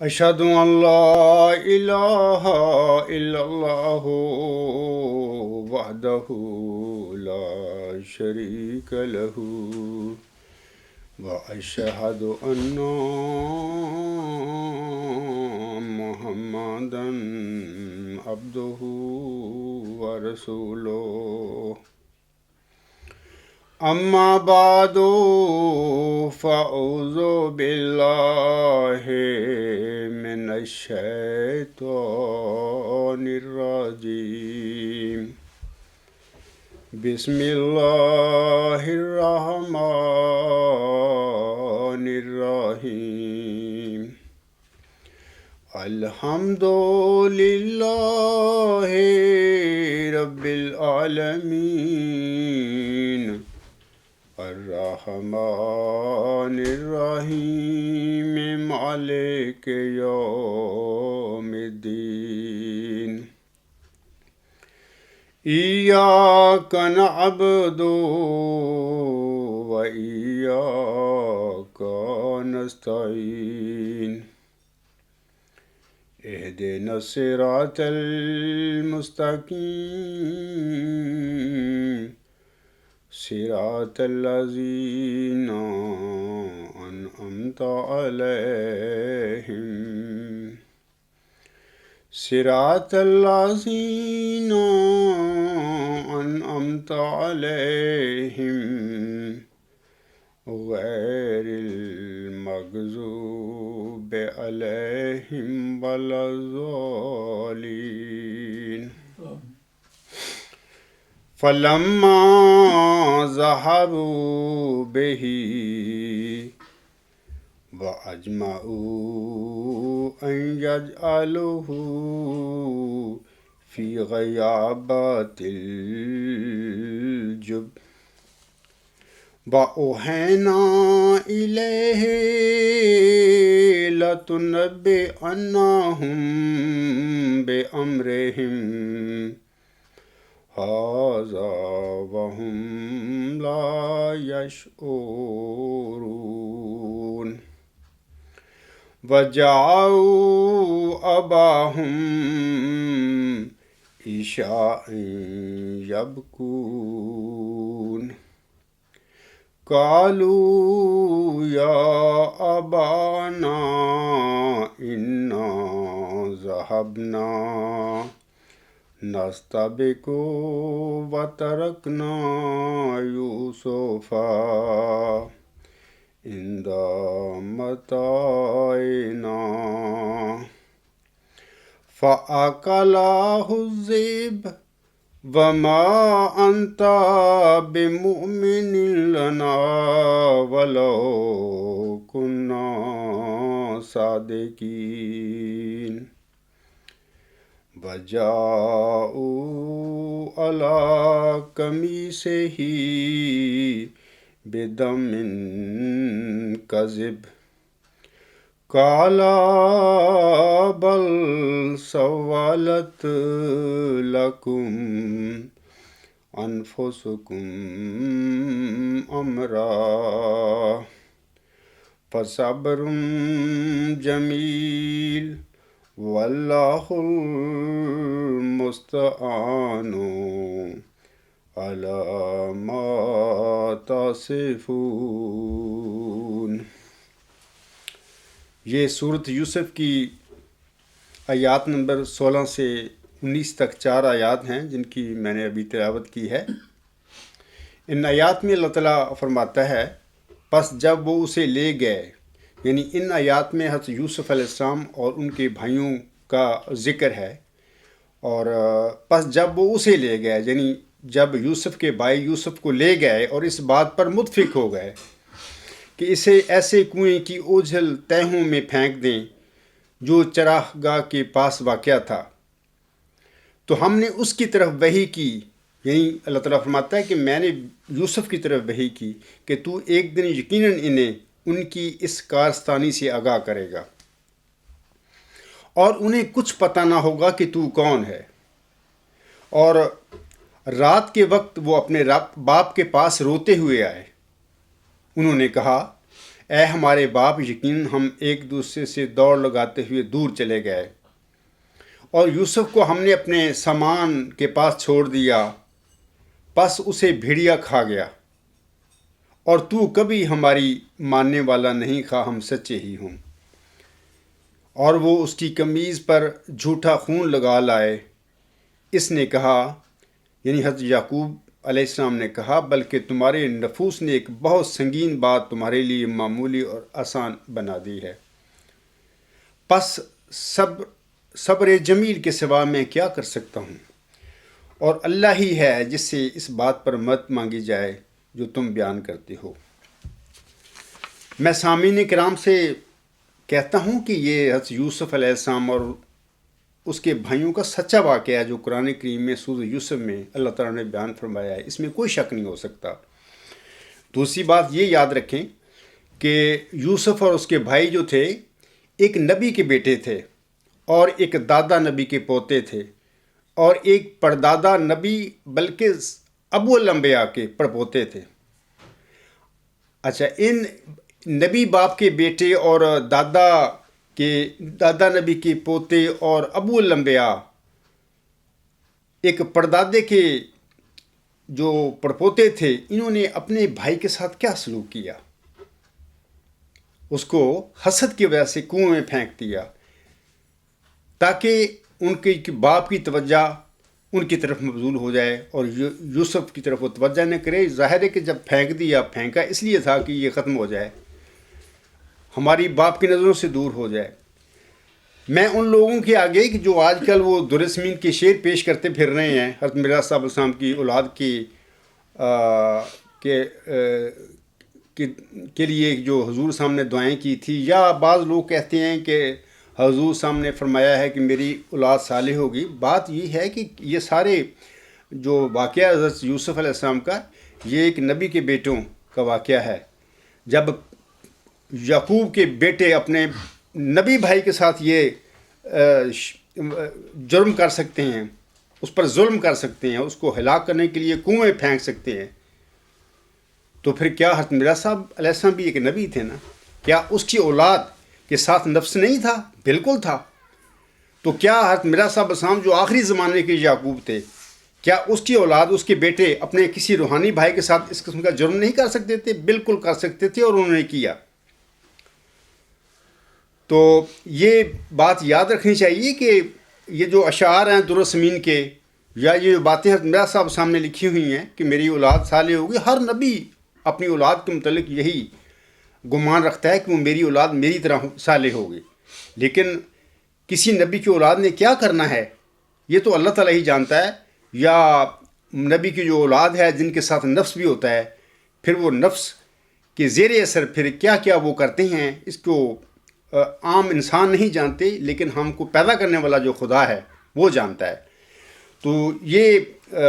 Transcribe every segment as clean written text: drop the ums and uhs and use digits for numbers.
أشهد أن لا إله إلا الله وحده لا شريك له وأشهد أن محمدا عبده ورسوله أما بعد فأعوذ بالله من الشيطان الرجيم بسم الله الرحمن الرحيم الحمد لله رب العالمين الرحمن الرحيم مالك يوم الدين إياك نعبد وإياك نستعين اهدنا الصراط المستقيم صراط الذين أنعمت عليهم صراط الذين أنعمت عليهم غير المغضوب عليهم ولا الضالين فلما ذهبوا به وأجمعوا أن يجعلوه في غيابات الجب وأوحينا إليه لتنبئنهم بأمرهم هذا وهم لا يشعرون وجاءوا أباهم عشاء يبكون قالوا يا أبانا إنا ذهبنا نستبق وتركنا يوسف عند متاعنا فأكله الذئب وما أنت بمؤمن لنا ولو كنا صادقين وجاءوا على قميصه بدم كذب قال بل سولت لكم أنفسكم أمرا فصبر جميل والله المستعان على ما تصفون۔ یہ صورت یوسف کی آیات نمبر 16 سے 19 تک 4 آیات ہیں جن کی میں نے ابھی تلاوت کی ہے۔ ان آیات میں اللہ تعالیٰ فرماتا ہے پس جب وہ اسے لے گئے، یعنی ان آیات میں حضرت یوسف علیہ السلام اور ان کے بھائیوں کا ذکر ہے، اور پس جب وہ اسے لے گئے یعنی جب یوسف کے بھائی یوسف کو لے گئے اور اس بات پر متفق ہو گئے کہ اسے ایسے کنویں کی اوجھل تہوں میں پھینک دیں جو چراہ گاہ کے پاس واقع تھا، تو ہم نے اس کی طرف وحی کی، یعنی اللہ تعالیٰ فرماتا ہے کہ میں نے یوسف کی طرف وحی کی کہ تو ایک دن یقیناً انہیں ان کی اس کارستانی سے آگاہ کرے گا اور انہیں کچھ پتہ نہ ہوگا کہ تو کون ہے۔ اور رات کے وقت وہ اپنے باپ کے پاس روتے ہوئے آئے۔ انہوں نے کہا اے ہمارے باپ، یقیناً ہم ایک دوسرے سے دوڑ لگاتے ہوئے دور چلے گئے، اور یوسف کو ہم نے اپنے سامان کے پاس چھوڑ دیا، پس اسے بھیڑیا کھا گیا، اور تو کبھی ہماری ماننے والا نہیں، خواہ ہم سچے ہی ہوں۔ اور وہ اس کی قمیض پر جھوٹا خون لگا لائے۔ اس نے کہا، یعنی حضرت یعقوب علیہ السلام نے کہا، بلکہ تمہارے نفوس نے ایک بہت سنگین بات تمہارے لیے معمولی اور آسان بنا دی ہے۔ پس صبر جمیل کے سوا میں کیا کر سکتا ہوں؟ اور اللہ ہی ہے جس سے اس بات پر مدد مانگی جائے جو تم بیان کرتے ہو۔ میں سامعین کرام سے کہتا ہوں کہ یہ حضرت یوسف علیہ السلام اور اس کے بھائیوں کا سچا واقعہ ہے جو قرآن کریم میں سورہ یوسف میں اللہ تعالیٰ نے بیان فرمایا ہے، اس میں کوئی شک نہیں ہو سکتا۔ دوسری بات یہ یاد رکھیں کہ یوسف اور اس کے بھائی جو تھے ایک نبی کے بیٹے تھے، اور ایک دادا نبی کے پوتے تھے، اور ایک پردادا نبی بلکہ ابو الانبیاء کے پڑپوتے تھے۔ اچھا، ان نبی باپ کے بیٹے اور دادا نبی کے پوتے اور ابو الانبیاء ایک پردادے کے جو پڑپوتے تھے، انہوں نے اپنے بھائی کے ساتھ کیا سلوک کیا؟ اس کو حسد کی وجہ سے کنویں میں پھینک دیا تاکہ ان کے باپ کی توجہ ان کی طرف مبذول ہو جائے اور یوسف کی طرف وہ توجہ نہ کرے۔ ظاہر ہے کہ جب پھینکا اس لیے تھا کہ یہ ختم ہو جائے، ہماری باپ کی نظروں سے دور ہو جائے۔ میں ان لوگوں کے آگے کہ جو آج کل وہ درسمین کے شعر پیش کرتے پھر رہے ہیں حضرت مرزا صاحب السلام کی اولاد کے لیے جو حضور سامنے دعائیں کی تھی، یا بعض لوگ کہتے ہیں کہ حضور سامنے فرمایا ہے کہ میری اولاد صالح ہوگی۔ بات یہ ہے کہ یہ سارے جو واقعہ حضرت یوسف علیہ السلام کا، یہ ایک نبی کے بیٹوں کا واقعہ ہے۔ جب یعقوب کے بیٹے اپنے نبی بھائی کے ساتھ یہ جرم کر سکتے ہیں، اس پر ظلم کر سکتے ہیں، اس کو ہلاک کرنے کے لیے کنویں پھینک سکتے ہیں، تو پھر کیا حضرت مرزا صاحب علیہ السلام بھی ایک نبی تھے نا؟ کیا اس کی اولاد کے ساتھ نفس نہیں تھا؟ بالکل تھا۔ تو کیا حضرت مرزا صاحب علیہ السلام جو آخری زمانے کے یعقوب تھے، کیا اس کی اولاد، اس کے بیٹے اپنے کسی روحانی بھائی کے ساتھ اس قسم کا جرم نہیں کر سکتے تھے؟ بالکل کر سکتے تھے، اور انہوں نے کیا۔ تو یہ بات یاد رکھنی چاہیے کہ یہ جو اشعار ہیں درسمین کے، یا یہ باتیں حضرت مرزا صاحب سامنے لکھی ہوئی ہیں کہ میری اولاد صالح ہوگی، ہر نبی اپنی اولاد کے متعلق یہی گمان رکھتا ہے کہ وہ میری اولاد میری طرح صالح ہوگی، لیکن کسی نبی کی اولاد نے کیا کرنا ہے یہ تو اللہ تعالیٰ ہی جانتا ہے۔ یا نبی کی جو اولاد ہے جن کے ساتھ نفس بھی ہوتا ہے، پھر وہ نفس کے زیر اثر پھر کیا کیا وہ کرتے ہیں، اس کو عام انسان نہیں جانتے، لیکن ہم کو پیدا کرنے والا جو خدا ہے وہ جانتا ہے۔ تو یہ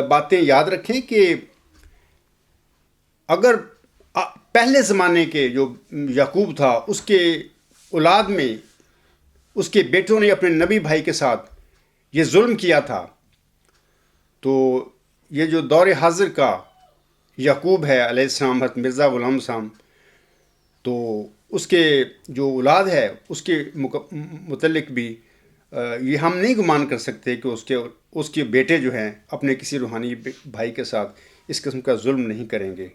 باتیں یاد رکھیں کہ اگر پہلے زمانے کے جو یعقوب تھا، اس کے اولاد میں اس کے بیٹوں نے اپنے نبی بھائی کے ساتھ یہ ظلم کیا تھا، تو یہ جو دور حاضر کا یعقوب ہے علیہ السلام، حضرت مرزا غلام صاحب، تو اس کے جو اولاد ہے اس کے متعلق بھی یہ ہم نہیں گمان کر سکتے کہ اس کے بیٹے جو ہیں اپنے کسی روحانی بھائی کے ساتھ اس قسم کا ظلم نہیں کریں گے،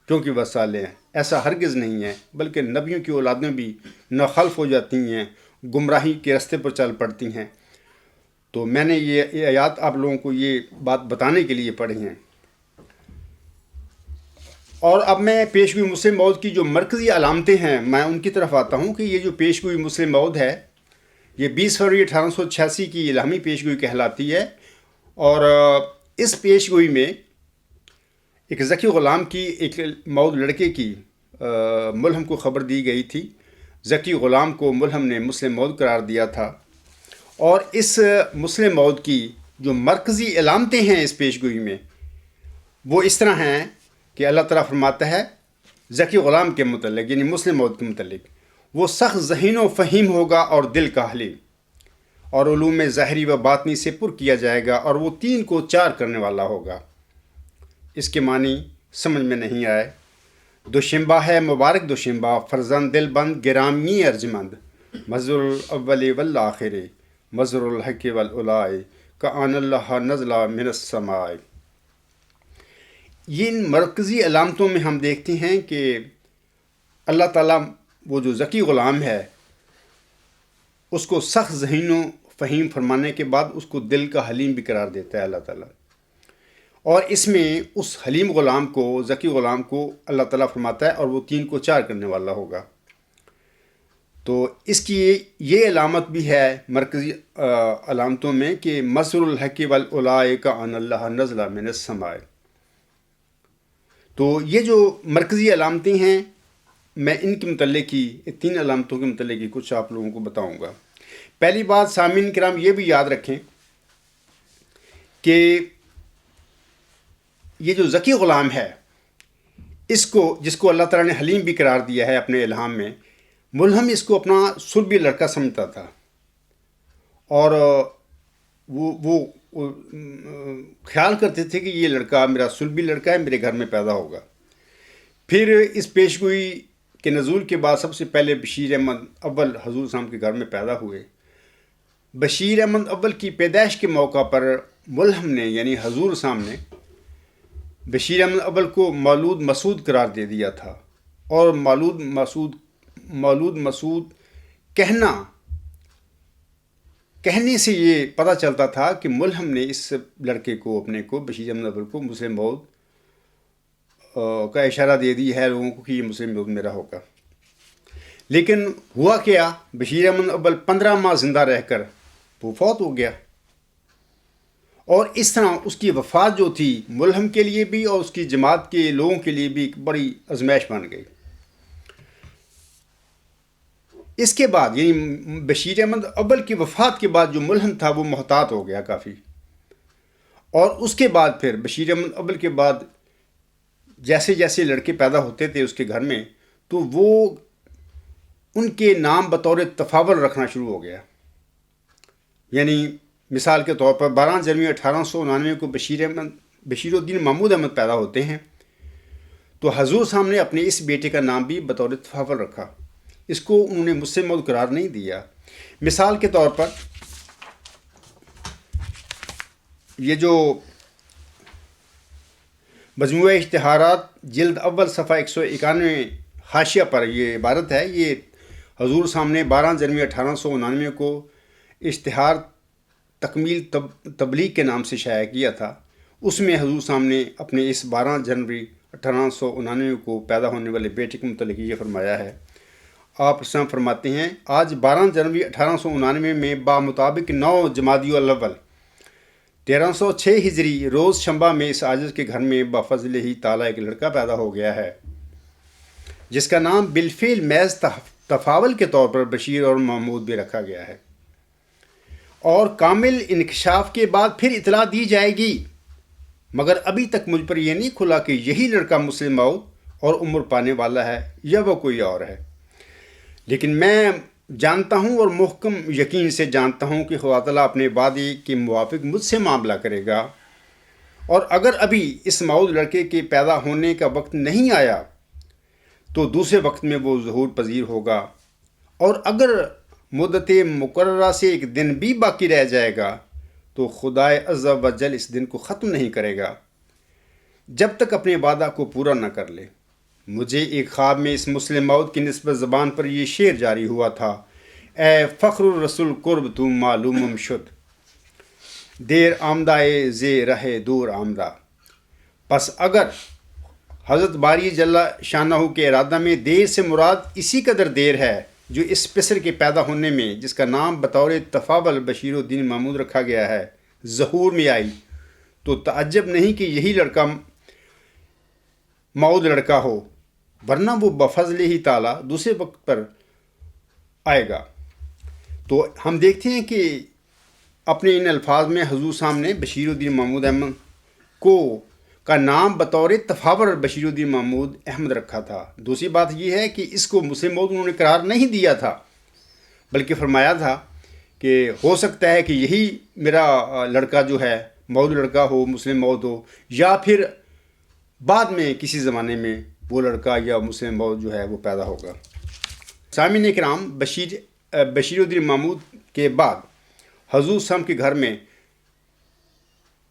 کیونکہ وہ صالح ہیں۔ ایسا ہرگز نہیں ہے، بلکہ نبیوں کی اولادیں بھی ناخلف ہو جاتی ہیں، گمراہی کے راستے پر چل پڑتی ہیں۔ تو میں نے یہ آیات آپ لوگوں کو یہ بات بتانے کے لیے پڑھی ہیں۔ اور اب میں پیش گوئی مسلم موعود کی جو مرکزی علامتیں ہیں میں ان کی طرف آتا ہوں کہ یہ جو پیش گوئی مسلم موعود ہے یہ 20 فروری 1886 کی الہامی پیش گوئی کہلاتی ہے، اور اس پیش گوئی میں ایک ذکی غلام کی ایک موعود لڑکے کی ملہم کو خبر دی گئی تھی۔ ذکی غلام کو ملہم نے مسلم موعود قرار دیا تھا، اور اس مسلم موعود کی جو مرکزی علامتیں ہیں اس پیش گوئی میں وہ اس طرح ہیں کہ اللہ تعالیٰ فرماتا ہے ذکی غلام کے متعلق، یعنی مسلم موعود کے متعلق، وہ سخت ذہین و فہیم ہوگا اور دل کا حلیم، اور علوم ظاہری و باطنی سے پر کیا جائے گا، اور وہ 3 کو 4 کرنے والا ہوگا۔ اس کے معنی سمجھ میں نہیں آئے۔ دوشنبہ ہے مبارک دوشنبہ، فرزند دل بند گرامی ارجمند، مظہر الاول والآخر، مظہر الحق والعلائے، کآن اللہ نزلہ من السماء۔ یہ ان مرکزی علامتوں میں ہم دیکھتے ہیں کہ اللہ تعالیٰ وہ جو ذکی غلام ہے اس کو سخت ذہین و فہیم فرمانے کے بعد اس کو دل کا حلیم بھی قرار دیتا ہے اللہ تعالیٰ، اور اس میں اس حلیم غلام کو، ذکی غلام کو اللہ تعالیٰ فرماتا ہے اور وہ 3 کو 4 کرنے والا ہوگا۔ تو اس کی یہ علامت بھی ہے مرکزی علامتوں میں کہ مظہر الحق والعلائے کآن اللہ نزلہ من السماء۔ تو یہ جو مرکزی علامتیں ہیں، میں ان کے متعلق ہی 3 علامتوں کے متعلق ہی کچھ آپ لوگوں کو بتاؤں گا۔ پہلی بات سامعین کرام یہ بھی یاد رکھیں کہ یہ جو ذکی غلام ہے اس کو، جس کو اللہ تعالیٰ نے حلیم بھی قرار دیا ہے اپنے الہام میں، ملہم اس کو اپنا صلبی لڑکا سمجھتا تھا، اور وہ خیال کرتے تھے کہ یہ لڑکا میرا صلبی لڑکا ہے، میرے گھر میں پیدا ہوگا۔ پھر اس پیشگوئی کے نزول کے بعد سب سے پہلے بشیر احمد اول حضور صلی اللہ علیہ وسلم کے گھر میں پیدا ہوئے۔ بشیر احمد اول کی پیدائش کے موقع پر ملہم نے یعنی حضور صلی اللہ علیہ وسلم نے بشیر احمد اول کو مولود مسعود قرار دے دیا تھا، اور مولود مسعود کہنے سے یہ پتہ چلتا تھا کہ ملہم نے اس لڑکے کو، اپنے کو، بشیر احمد اول کو مسلم موعود کا اشارہ دے دی ہے لوگوں کو کہ یہ مسلم موعود میرا ہوگا۔ لیکن ہوا کیا، بشیر احمد اول 15 ماہ زندہ رہ کر وہ فوت ہو گیا، اور اس طرح اس کی وفات جو تھی ملہم کے لیے بھی اور اس کی جماعت کے لوگوں کے لیے بھی ایک بڑی آزمائش بن گئی۔ اس کے بعد یعنی بشیر احمد اول کی وفات کے بعد جو ملہم تھا وہ محتاط ہو گیا کافی، اور اس کے بعد پھر بشیر احمد اول کے بعد جیسے جیسے لڑکے پیدا ہوتے تھے اس کے گھر میں، تو وہ ان کے نام بطور تفاول رکھنا شروع ہو گیا۔ یعنی مثال کے طور پر 12 جنوری 1899 کو بشیر الدین محمود احمد پیدا ہوتے ہیں، تو حضور صاحب نے اپنے اس بیٹے کا نام بھی بطور تفاول رکھا، اس کو انہوں نے مسلم موعود قرار نہیں دیا۔ مثال کے طور پر یہ جو مجموعہ اشتہارات جلد اول صفحہ 191 حاشیہ پر یہ عبارت ہے، یہ حضور صاحب نے 12 جنوری 1899 کو اشتہار تکمیل تبلیغ کے نام سے شائع کیا تھا۔ اس میں حضور صاحب نے اپنے اس 12 جنوری 1899 کو پیدا ہونے والے بیٹے کے متعلق یہ فرمایا ہے۔ آپ اسلام فرماتے ہیں، آج 12 جنوری 1899 میں بمطابق 9 جمادی الاول 1306 ہجری روز شنبہ میں اس عاجز کے گھر میں بفضل ہی تعالیٰ ایک لڑکا پیدا ہو گیا ہے، جس کا نام بالفعل محض تفاول کے طور پر بشیر اور محمود بھی رکھا گیا ہے، اور کامل انکشاف کے بعد پھر اطلاع دی جائے گی، مگر ابھی تک مجھ پر یہ نہیں کھلا کہ یہی لڑکا مسلم موعود اور عمر پانے والا ہے یا وہ کوئی اور ہے، لیکن میں جانتا ہوں اور محکم یقین سے جانتا ہوں کہ خدا تعالیٰ اپنے وعدے کے موافق مجھ سے معاملہ کرے گا، اور اگر ابھی اس موعود لڑکے کے پیدا ہونے کا وقت نہیں آیا تو دوسرے وقت میں وہ ظہور پذیر ہوگا، اور اگر مدت مقررہ سے ایک دن بھی باقی رہ جائے گا تو خدائے عز و جل اس دن کو ختم نہیں کرے گا جب تک اپنے وعدہ کو پورا نہ کر لے۔ مجھے ایک خواب میں اس مسلم موعود کی نسبت زبان پر یہ شعر جاری ہوا تھا، اے فخر الرسول قرب تو معلومم شد، دیر آمدہ زے رہے دور آمدہ۔ پس اگر حضرت باری جل شانہ کے ارادہ میں دیر سے مراد اسی قدر دیر ہے جو اس پسر کے پیدا ہونے میں، جس کا نام بطور تفاول بشیر الدین محمود رکھا گیا ہے، ظہور میں آئی، تو تعجب نہیں کہ یہی لڑکا موعود لڑکا ہو، ورنہ وہ بفضل ہی تعالیٰ دوسرے وقت پر آئے گا۔ تو ہم دیکھتے ہیں کہ اپنے ان الفاظ میں حضور صاحب نے بشیر الدین محمود احمد کا نام بطور تفاور بشیر الدین محمود احمد رکھا تھا۔ دوسری بات یہ ہے کہ اس کو مسلم موعود انہوں نے قرار نہیں دیا تھا، بلکہ فرمایا تھا کہ ہو سکتا ہے کہ یہی میرا لڑکا جو ہے موعود لڑکا ہو، مسلم موعود ہو، یا پھر بعد میں کسی زمانے میں وہ لڑکا یا مسلم موعود جو ہے وہ پیدا ہوگا۔ سامعین کرام، بشیر الدین محمود کے بعد حضور صاحب کے گھر میں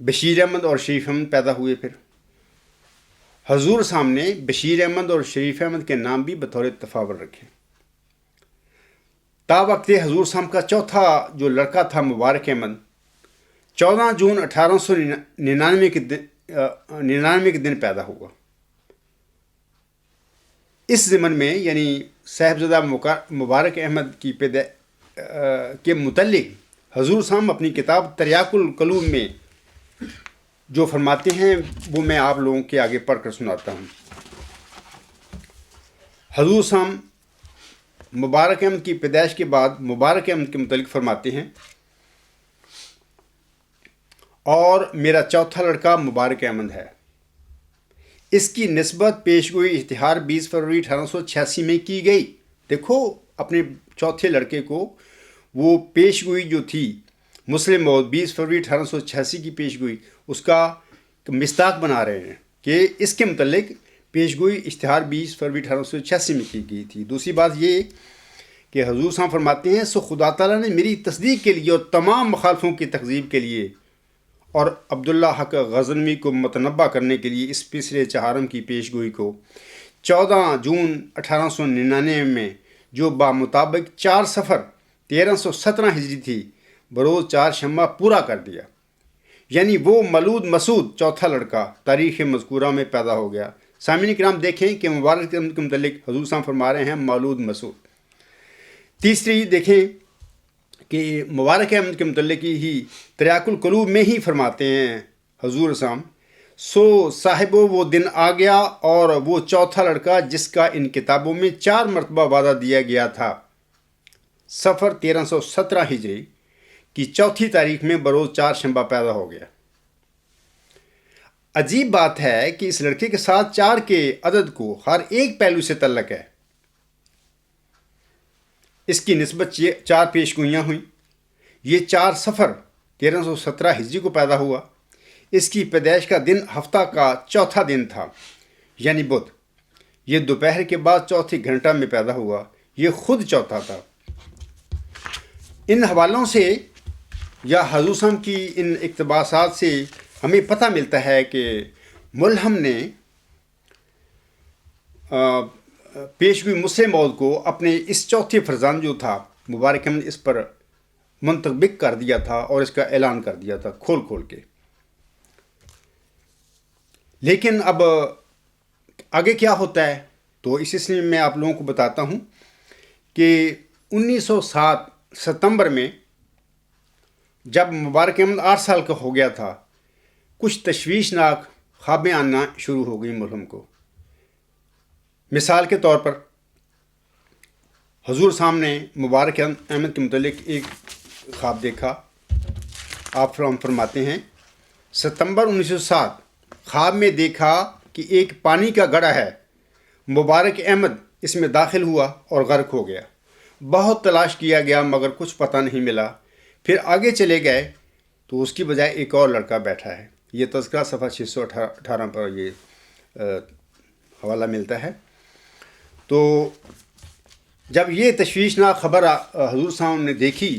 بشیر احمد اور شریف احمد پیدا ہوئے۔ پھر حضور صاحب نے بشیر احمد اور شریف احمد کے نام بھی بطور تفاول رکھے۔ تا وقت حضور صاحب کا چوتھا جو لڑکا تھا مبارک احمد 14 جون 1899 کے دن پیدا ہوا۔ اس ضمن میں یعنی صاحبزادہ مبارک احمد کے متعلق حضور صاحب اپنی کتاب تریاق القلوب میں جو فرماتے ہیں وہ میں آپ لوگوں کے آگے پڑھ کر سناتا ہوں۔ حضور صاحب مبارک احمد کی پیدائش کے بعد مبارک احمد کے متعلق فرماتے ہیں، اور میرا چوتھا لڑکا مبارک احمد ہے، اس کی نسبت پیشگوئی اشتہار 20 فروری 1886 میں کی گئی۔ دیکھو، اپنے چوتھے لڑکے کو وہ پیشگوئی جو تھی مسلم موعود 20 فروری 1886 کی پیشگوئی، اس کا مصداق بنا رہے ہیں کہ اس کے متعلق پیشگوئی اشتہار 20 فروری 1886 میں کی گئی تھی۔ دوسری بات یہ کہ حضور صاحب فرماتے ہیں، سو خدا تعالیٰ نے میری تصدیق کے لیے اور تمام مخالفوں کی تکذیب کے لیے اور عبداللہ حق غزنوی کو متنبع کرنے کے لیے اس پسر چہارم کی پیشگوئی کو 14 جون 1899 میں جو بامطابق 4 صفر 1317 ہجری تھی بروز 4 شمع پورا کر دیا، یعنی وہ مولود مسعود چوتھا لڑکا تاریخ مذکورہ میں پیدا ہو گیا۔ سامعین کرام دیکھیں کہ مبارک احمد کے متعلق حضور صاحب فرما رہے ہیں مولود مسعود۔ تیسری دیکھیں کہ مبارک احمد کے متعلق ہی تریاق القلوب میں ہی فرماتے ہیں حضور صاحب، سو صاحبو وہ دن آ گیا اور وہ چوتھا لڑکا جس کا ان کتابوں میں 4 مرتبہ وعدہ دیا گیا تھا صفر 1317 ہجری کی چوتھی تاریخ میں بروز 4 شنبہ پیدا ہو گیا۔ عجیب بات ہے کہ اس لڑکے کے ساتھ 4 کے عدد کو ہر ایک پہلو سے تعلق ہے۔ اس کی نسبت 4 پیشگوئیاں ہوئیں۔ یہ 4 صفر 1317 ہجری کو پیدا ہوا۔ اس کی پیدائش کا دن ہفتہ کا چوتھا دن تھا، یعنی بدھ۔ یہ دوپہر کے بعد چوتھے گھنٹہ میں پیدا ہوا۔ یہ خود چوتھا تھا۔ ان حوالوں سے یا حضور صاحب کی ان اقتباسات سے ہمیں پتہ ملتا ہے کہ ملہم نے پیشگوئی مسلم موعود کو اپنے اس چوتھے فرزند جو تھا مبارک احمد اس پر منطبق کر دیا تھا اور اس کا اعلان کر دیا تھا کھول کے۔ لیکن اب آگے کیا ہوتا ہے تو اس سلسلے میں آپ لوگوں کو بتاتا ہوں کہ 1907 ستمبر میں جب مبارک احمد 8 سال کا ہو گیا تھا، کچھ تشویشناک خوابیں آنا شروع ہو گئی ملہم کو۔ مثال کے طور پر حضور صاحب نے مبارک احمد کے متعلق ایک خواب دیکھا۔ آپ فرماتے ہیں، ستمبر 1907 خواب میں دیکھا کہ ایک پانی کا گڑھا ہے، مبارک احمد اس میں داخل ہوا اور غرق ہو گیا۔ بہت تلاش کیا گیا مگر کچھ پتہ نہیں ملا۔ پھر آگے چلے گئے تو اس کی بجائے ایک اور لڑکا بیٹھا ہے۔ یہ تذکرہ صفحہ 618 پر یہ حوالہ ملتا ہے۔ تو جب یہ تشویشناک خبر حضور صاحب نے دیکھی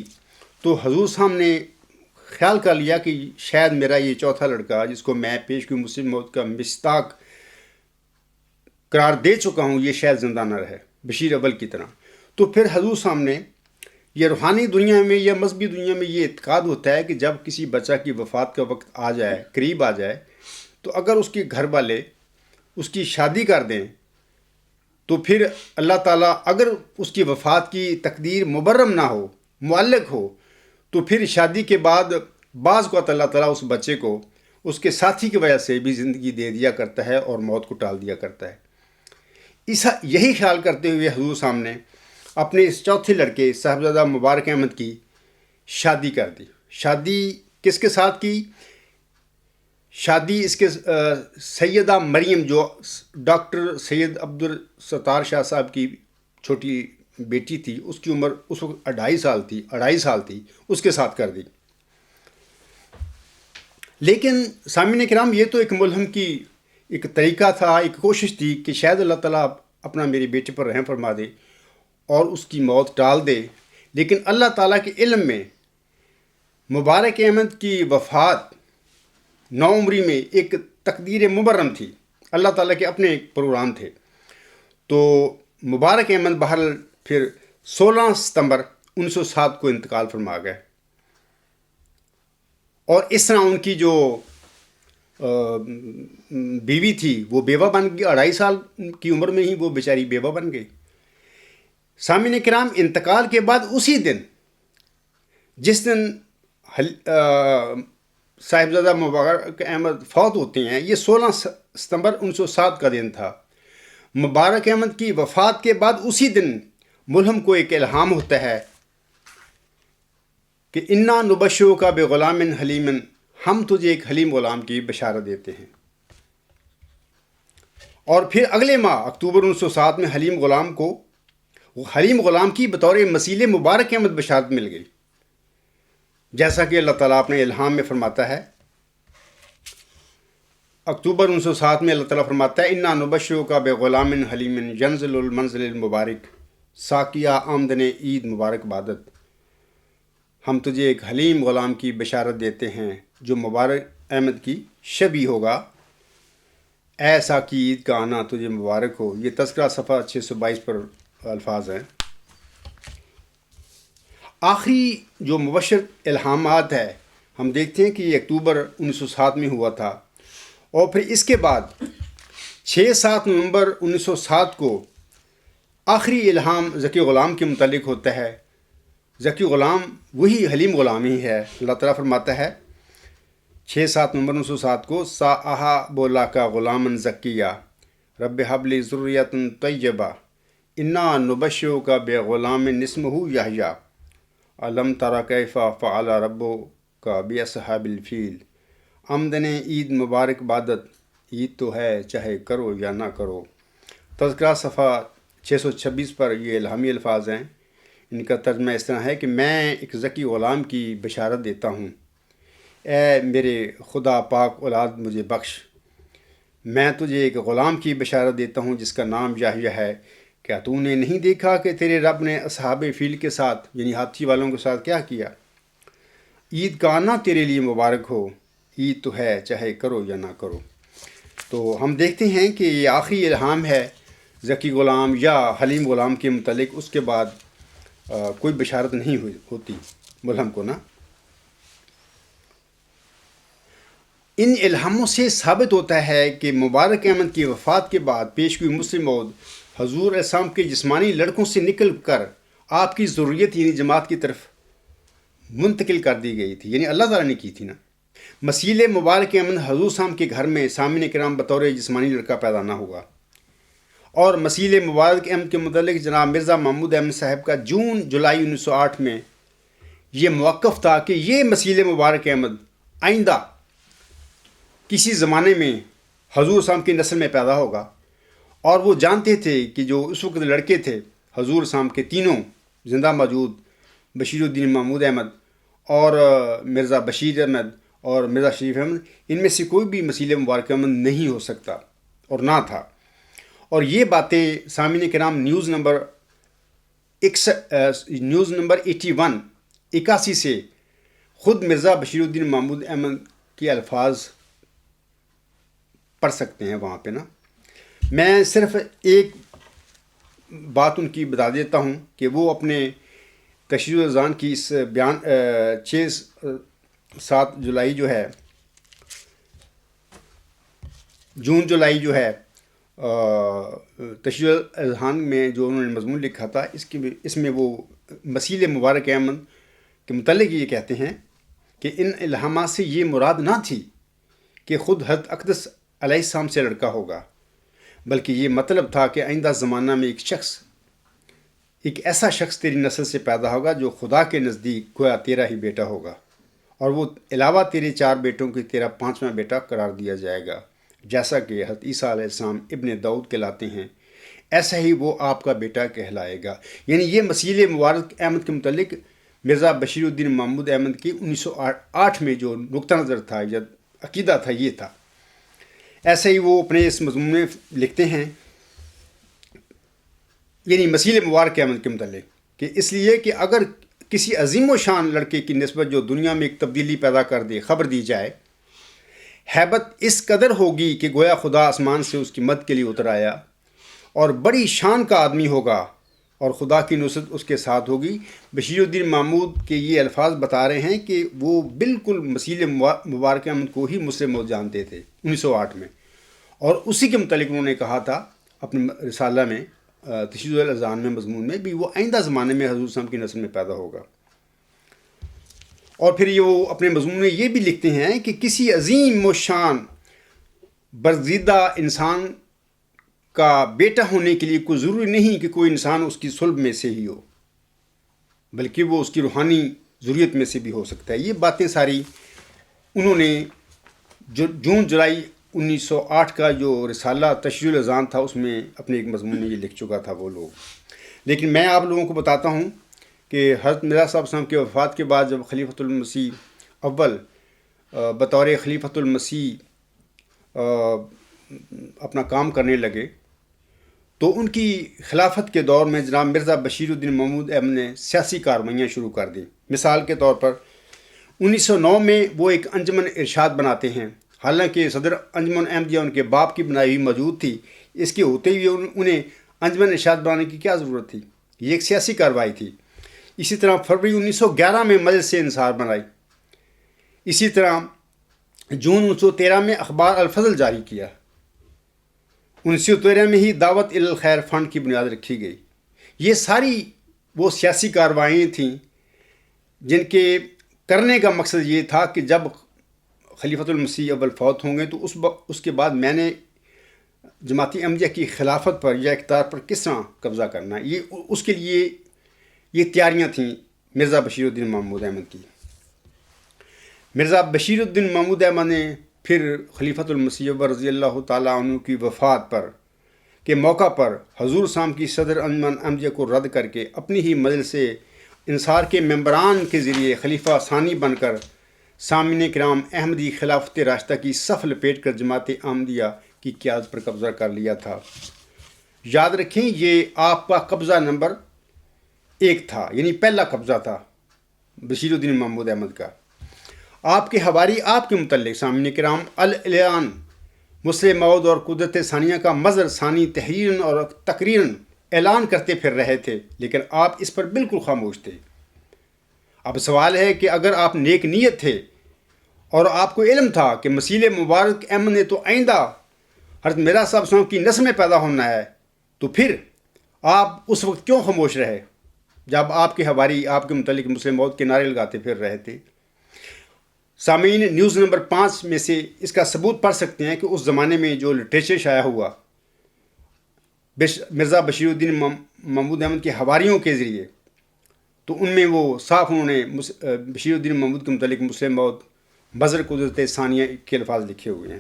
تو حضور صاحب نے خیال کر لیا کہ شاید میرا یہ چوتھا لڑکا جس کو میں پیشگوئی مسلم موعود کا مصداق قرار دے چکا ہوں، یہ شاید زندہ نہ رہے بشیر اول کی طرح۔ تو پھر حضور صاحب نے یہ روحانی دنیا میں یا مذہبی دنیا میں یہ اعتقاد ہوتا ہے کہ جب کسی بچہ کی وفات کا وقت آ جائے، قریب آ جائے، تو اگر اس کے گھر والے اس کی شادی کر دیں تو پھر اللہ تعالیٰ اگر اس کی وفات کی تقدیر مبرم نہ ہو، معلق ہو، تو پھر شادی کے بعد بعض اوقات اللہ تعالیٰ اس بچے کو اس کے ساتھی کی وجہ سے بھی زندگی دے دیا کرتا ہے اور موت کو ٹال دیا کرتا ہے۔ یہی خیال کرتے ہوئے حضور صاحب نے اپنے اس چوتھے لڑکے صاحبزادہ مبارک احمد کی شادی کر دی۔ شادی کس کے ساتھ کی؟ شادی اس کے سیدہ مریم جو ڈاکٹر سید عبدالستار شاہ صاحب کی چھوٹی بیٹی تھی، اس کی عمر اس وقت 2.5 سال تھی، اس کے ساتھ کر دی۔ لیکن سامعین کرام، یہ تو ایک ملہم کی ایک طریقہ تھا، ایک کوشش تھی کہ شاید اللہ تعالیٰ اپنا میرے بیٹے پر رحم فرما دے اور اس کی موت ٹال دے، لیکن اللہ تعالیٰ کے علم میں مبارک احمد کی وفات نو عمری میں ایک تقدیر مبرم تھی، اللہ تعالیٰ کے اپنے ایک پروگرام تھے۔ تو مبارک احمد بہرحال پھر 16 ستمبر 1907 کو انتقال فرما گئے، اور اس طرح ان کی جو بیوی تھی وہ بیوہ بن گئی، 2.5 سال کی عمر میں ہی وہ بیچاری بیوہ بن گئی۔ سامعین کرام، انتقال کے بعد اسی دن جس دن صاحبزادہ مبارک احمد فوت ہوتے ہیں، یہ 16 ستمبر 1907 کا دن تھا۔ مبارک احمد کی وفات کے بعد اسی دن ملہم کو ایک الہام ہوتا ہے کہ انا نبشرو کا بغلام حلیم، ہم تجھے ایک حلیم غلام کی بشارت دیتے ہیں۔ اور پھر اگلے ماہ اکتوبر 1907 میں حلیم غلام کی بطور مسیل مبارک احمد بشارت مل گئی، جیسا کہ اللہ تعالیٰ اپنے الہام میں فرماتا ہے۔ اکتوبر 1907 میں اللہ تعالیٰ فرماتا ہے انا نبشرو کا بغلام حلیم ینزل المنزل المبارک ساقیہ آمدن عید مبارک بادت، ہم تجھے ایک حلیم غلام کی بشارت دیتے ہیں جو مبارک احمد کی شبی ہوگا، اے ساقی عید کا آنا تجھے مبارک ہو۔ یہ تذکرہ صفحہ 622 پر الفاظ ہیں۔ آخری جو مبشر الہامات ہے، ہم دیکھتے ہیں کہ یہ اکتوبر 1907 میں ہوا تھا، اور پھر اس کے بعد 6-7 نومبر 1907 کو آخری الہام ذکی غلام کے متعلق ہوتا ہے۔ ذکی غلام وہی حلیم غلام ہی ہے۔ اللہ تعالیٰ فرماتا ہے 6-7 نومبر 1907 کو ساہا بولا کا غلامن ذکیہ رب حبلی ذریۃ طیبہ انا نبشرو کا بے غلام اسمہ یحییٰ علم تری کیف فعل ربک باصحاب الفیل، آمدن عید مبارک بادت، عید تو ہے چاہے کرو یا نہ کرو۔ تذکرہ صفحہ 626 پر یہ الہامی الفاظ ہیں۔ ان کا ترجمہ اس طرح ہے کہ میں ایک ذکی غلام کی بشارت دیتا ہوں، اے میرے خدا پاک اولاد مجھے بخش، میں تجھے ایک غلام کی بشارت دیتا ہوں جس کا نام یحییٰ ہے۔ کیا تو نے نہیں دیکھا کہ تیرے رب نے اصحاب فیل کے ساتھ یعنی ہاتھی والوں کے ساتھ کیا کیا؟ عید کا آنا تیرے لیے مبارک ہو، عید تو ہے چاہے کرو یا نہ کرو۔ تو ہم دیکھتے ہیں کہ یہ آخری الہام ہے ذکی غلام یا حلیم غلام کے متعلق، اس کے بعد کوئی بشارت نہیں ہوتی ملہم کو نا۔ ان الہاموں سے ثابت ہوتا ہے کہ مبارک احمد کی وفات کے بعد پیش ہوئی مسلم موت حضور علیہ السلام کے جسمانی لڑکوں سے نکل کر آپ کی ضروریت یعنی جماعت کی طرف منتقل کر دی گئی تھی، یعنی اللہ تعالیٰ نے کی تھی نا۔ مسیل مبارک احمد حضور صاحب کے گھر میں سامعین کرام بطور جسمانی لڑکا پیدا نہ ہوگا، اور مسیل مبارک احمد کے متعلق جناب مرزا محمود احمد صاحب کا جون جولائی 1908 میں یہ موقف تھا کہ یہ مسیل مبارک احمد آئندہ کسی زمانے میں حضور صاحب کی نسل میں پیدا ہوگا، اور وہ جانتے تھے کہ جو اس وقت لڑکے تھے حضور صاحب کے تینوں زندہ موجود، بشیر الدین محمود احمد اور مرزا بشیر احمد اور مرزا شریف احمد، ان میں سے کوئی بھی مسیل مبارک احمد نہیں ہو سکتا اور نہ تھا۔ اور یہ باتیں سامعین کرام نیوز نمبر 81 سے خود مرزا بشیر الدین محمود احمد کے الفاظ پڑھ سکتے ہیں وہاں پہ نا۔ میں صرف ایک بات ان کی بتا دیتا ہوں کہ وہ اپنے تشریح اذان کی اس بیان 6-7 جولائی جو ہے جون جولائی جو ہے تشریح اذان میں جو انہوں نے مضمون لکھا تھا، اس میں وہ مسیل مبارک احمد کے متعلق یہ کہتے ہیں کہ ان الہامات سے یہ مراد نہ تھی کہ خود حضرت اقدس علیہ السلام سے لڑکا ہوگا، بلکہ یہ مطلب تھا کہ آئندہ زمانہ میں ایک ایسا شخص تیری نسل سے پیدا ہوگا جو خدا کے نزدیک گویا تیرا ہی بیٹا ہوگا، اور وہ علاوہ تیرے 4 بیٹوں کی تیرا 5واں بیٹا قرار دیا جائے گا۔ جیسا کہ حضرت عیسیٰ علیہ السلام ابن داؤد کہلاتے ہیں، ایسا ہی وہ آپ کا بیٹا کہلائے گا۔ یعنی یہ مسیل مبارک احمد کے متعلق مرزا بشیر الدین محمود احمد کی 1908 میں جو نقطہ نظر تھا یا عقیدہ تھا، یہ تھا۔ ایسے ہی وہ اپنے اس مضمون میں لکھتے ہیں، یعنی مسیح مبارک احمد کے متعلق، کہ اس لیے کہ اگر کسی عظیم و شان لڑکے کی نسبت جو دنیا میں ایک تبدیلی پیدا کر دے خبر دی جائے، ہیبت اس قدر ہوگی کہ گویا خدا آسمان سے اس کی مدد کے لیے اتر آیا اور بڑی شان کا آدمی ہوگا اور خدا کی نصرت اس کے ساتھ ہوگی۔ بشیر الدین محمود کے یہ الفاظ بتا رہے ہیں کہ وہ بالکل مسیح مبارک احمد کو ہی مسلم موعود جانتے تھے 1908 میں، اور اسی کے متعلق انہوں نے کہا تھا اپنے رسالہ میں تشیع الاذہان میں مضمون میں بھی، وہ آئندہ زمانے میں حضور صلی اللہ علیہ وسلم کی نسل میں پیدا ہوگا۔ اور پھر یہ وہ اپنے مضمون میں یہ بھی لکھتے ہیں کہ کسی عظیم و شان برگزیدہ انسان کا بیٹا ہونے کے لیے کوئی ضروری نہیں کہ کوئی انسان اس کی صلب میں سے ہی ہو، بلکہ وہ اس کی روحانی ضروریت میں سے بھی ہو سکتا ہے۔ یہ باتیں ساری انہوں نے جون جولائی 1908 کا جو رسالہ تشیع الاذہان تھا اس میں اپنے ایک مضمون میں یہ لکھ چکا تھا وہ لوگ۔ لیکن میں آپ لوگوں کو بتاتا ہوں کہ حضرت مرزا صاحب السلام کے وفات کے بعد جب خلیفۃ المسیح اول بطور خلیفۃ المسیح اپنا کام کرنے لگے، تو ان کی خلافت کے دور میں جناب مرزا بشیر الدین محمود احمد نے سیاسی کارروائیاں شروع کر دیں۔ مثال کے طور پر 1909 میں وہ ایک انجمن ارشاد بناتے ہیں، حالانکہ صدر انجمن احمدیہ ان کے باپ کی بنائی ہوئی موجود تھی، اس کے ہوتے ہوئے انہیں انجمن ارشاد بنانے کی کیا ضرورت تھی؟ یہ ایک سیاسی کارروائی تھی۔ اسی طرح فروری 1911 میں مجلس سے انصار بنائی۔ اسی طرح جون 1913 میں اخبار الفضل جاری کیا۔ 1913 میں ہی دعوت الخیر فنڈ کی بنیاد رکھی گئی۔ یہ ساری وہ سیاسی کارروائیاں تھیں جن کے کرنے کا مقصد یہ تھا کہ جب خلیفۃ المسیح اول فوت ہوں گے تو اس کے بعد میں نے جماعت احمدیہ کی خلافت پر یا اقتدار پر کس طرح قبضہ کرنا ہے، اس کے لیے یہ تیاریاں تھیں مرزا بشیر الدین محمود احمد کی۔ مرزا بشیر الدین محمود احمد نے پھر خلیفۃ المسیح اول رضی اللہ تعالیٰ عنہ کی وفات پر کے موقع پر حضور صاحب کی صدر انجمن احمدیہ کو رد کر کے اپنی ہی مجلس سے انصار کے ممبران کے ذریعے خلیفہ ثانی بن کر سامعین کرام احمدی خلافت راشدہ کی صف لپیٹ کر جماعت احمدیہ کی قیادت پر قبضہ کر لیا تھا۔ یاد رکھیں یہ آپ کا قبضہ نمبر 1 تھا، یعنی پہلا قبضہ تھا بشیر الدین محمود احمد کا۔ آپ کے حواری آپ کے متعلق سامعین کرام الاعلان مسلم موعود اور قدرت ثانیہ کا مظہر ثانی تحریراً اور تقریراً اعلان کرتے پھر رہے تھے، لیکن آپ اس پر بالکل خاموش تھے۔ اب سوال ہے کہ اگر آپ نیک نیت تھے اور آپ کو علم تھا کہ مسیح مبارک احمد نے تو آئندہ حضرت مرزا صاحب السلام کی نسل میں پیدا ہونا ہے، تو پھر آپ اس وقت کیوں خاموش رہے جب آپ کے حواری آپ کے متعلق مسلم موعود کے نعرے لگاتے پھر رہے تھے؟ سامعین، نیوز نمبر 5 میں سے اس کا ثبوت پڑھ سکتے ہیں کہ اس زمانے میں جو لٹریچر شائع ہوا مرزا بشیر الدین محمود احمد کے حواریوں کے ذریعے، تو ان میں وہ صاف انہوں نے بشیر الدین محمود کے متعلق مسلم موعود مظہر قدرت ثانیہ کے الفاظ لکھے ہوئے ہیں۔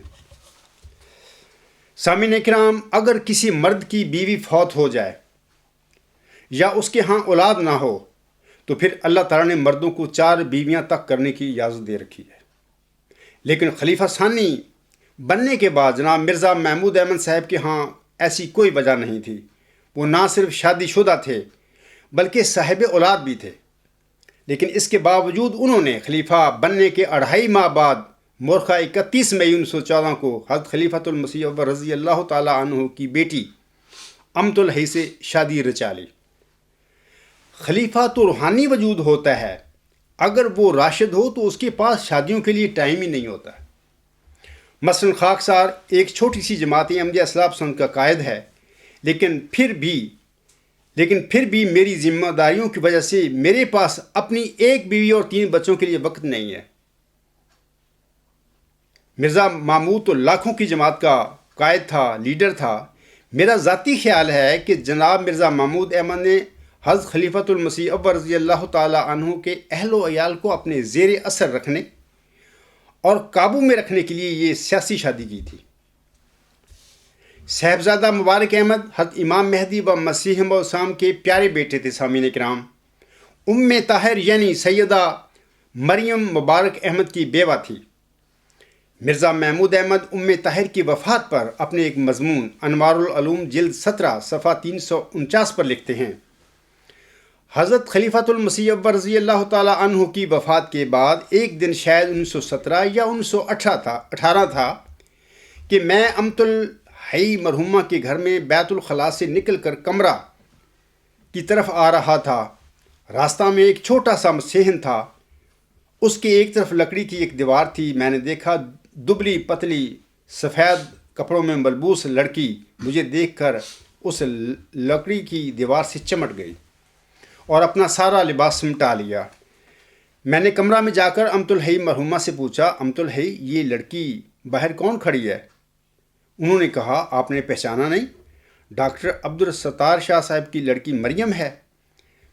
سامعین کرام، اگر کسی مرد کی بیوی فوت ہو جائے یا اس کے ہاں اولاد نہ ہو تو پھر اللہ تعالیٰ نے مردوں کو 4 بیویاں تک کرنے کی اجازت دے رکھی ہے، لیکن خلیفہ ثانی بننے کے بعد جناب مرزا محمود احمد صاحب کے ہاں ایسی کوئی وجہ نہیں تھی۔ وہ نہ صرف شادی شدہ تھے بلکہ صاحب اولاد بھی تھے، لیکن اس کے باوجود انہوں نے خلیفہ بننے کے 2.5 ماہ بعد مورخہ 31 مئی 1914 کو حضرت خلیفۃ المسیح اول رضی اللہ تعالیٰ عنہ کی بیٹی امت الحی سے شادی رچا لی۔ خلیفہ تو روحانی وجود ہوتا ہے، اگر وہ راشد ہو تو اس کے پاس شادیوں کے لیے ٹائم ہی نہیں ہوتا۔ مثلاً خاکسار ایک چھوٹی سی جماعت احمدیہ اصلاح پسند کا قائد ہے، لیکن پھر بھی میری ذمہ داریوں کی وجہ سے میرے پاس اپنی 1 بیوی اور 3 بچوں کے لیے وقت نہیں ہے۔ مرزا محمود تو لاکھوں کی جماعت کا قائد تھا، لیڈر تھا۔ میرا ذاتی خیال ہے کہ جناب مرزا محمود احمد نے حضرت خلیفۃ المسیح اول رضی اللہ تعالیٰ عنہ کے اہل و عیال کو اپنے زیر اثر رکھنے اور قابو میں رکھنے کے لیے یہ سیاسی شادی کی تھی۔ صاحبزادہ مبارک احمد حضرت امام مہدی و مسیح موعود السلام کے پیارے بیٹے تھے۔ سامعین کرام، طاہر یعنی سیدہ مریم مبارک احمد کی بیوہ تھی۔ مرزا محمود احمد ام طاہر کی وفات پر اپنے ایک مضمون انوار العلوم جلد 17 صفحہ 349 پر لکھتے ہیں، حضرت خلیفۃ المسیح اول رضی اللہ تعالی عنہ کی وفات کے بعد ایک دن شاید 1917 یا 1918 تھا کہ میں امت الحی مرحومہ کے گھر میں بیت الخلاء سے نکل کر کمرہ کی طرف آ رہا تھا۔ راستہ میں ایک چھوٹا سا صحن تھا، اس کی ایک طرف لکڑی کی ایک دیوار تھی۔ میں نے دیکھا دبلی پتلی سفید کپڑوں میں ملبوس لڑکی مجھے دیکھ کر اس لکڑی کی دیوار سے چمٹ گئی اور اپنا سارا لباس سمٹا لیا۔ میں نے کمرہ میں جا کر امت الحی مرحومہ سے پوچھا، امت الحی یہ لڑکی باہر کون کھڑی ہے؟ انہوں نے کہا، آپ نے پہچانا نہیں؟ ڈاکٹر عبدالستار شاہ صاحب کی لڑکی مریم ہے۔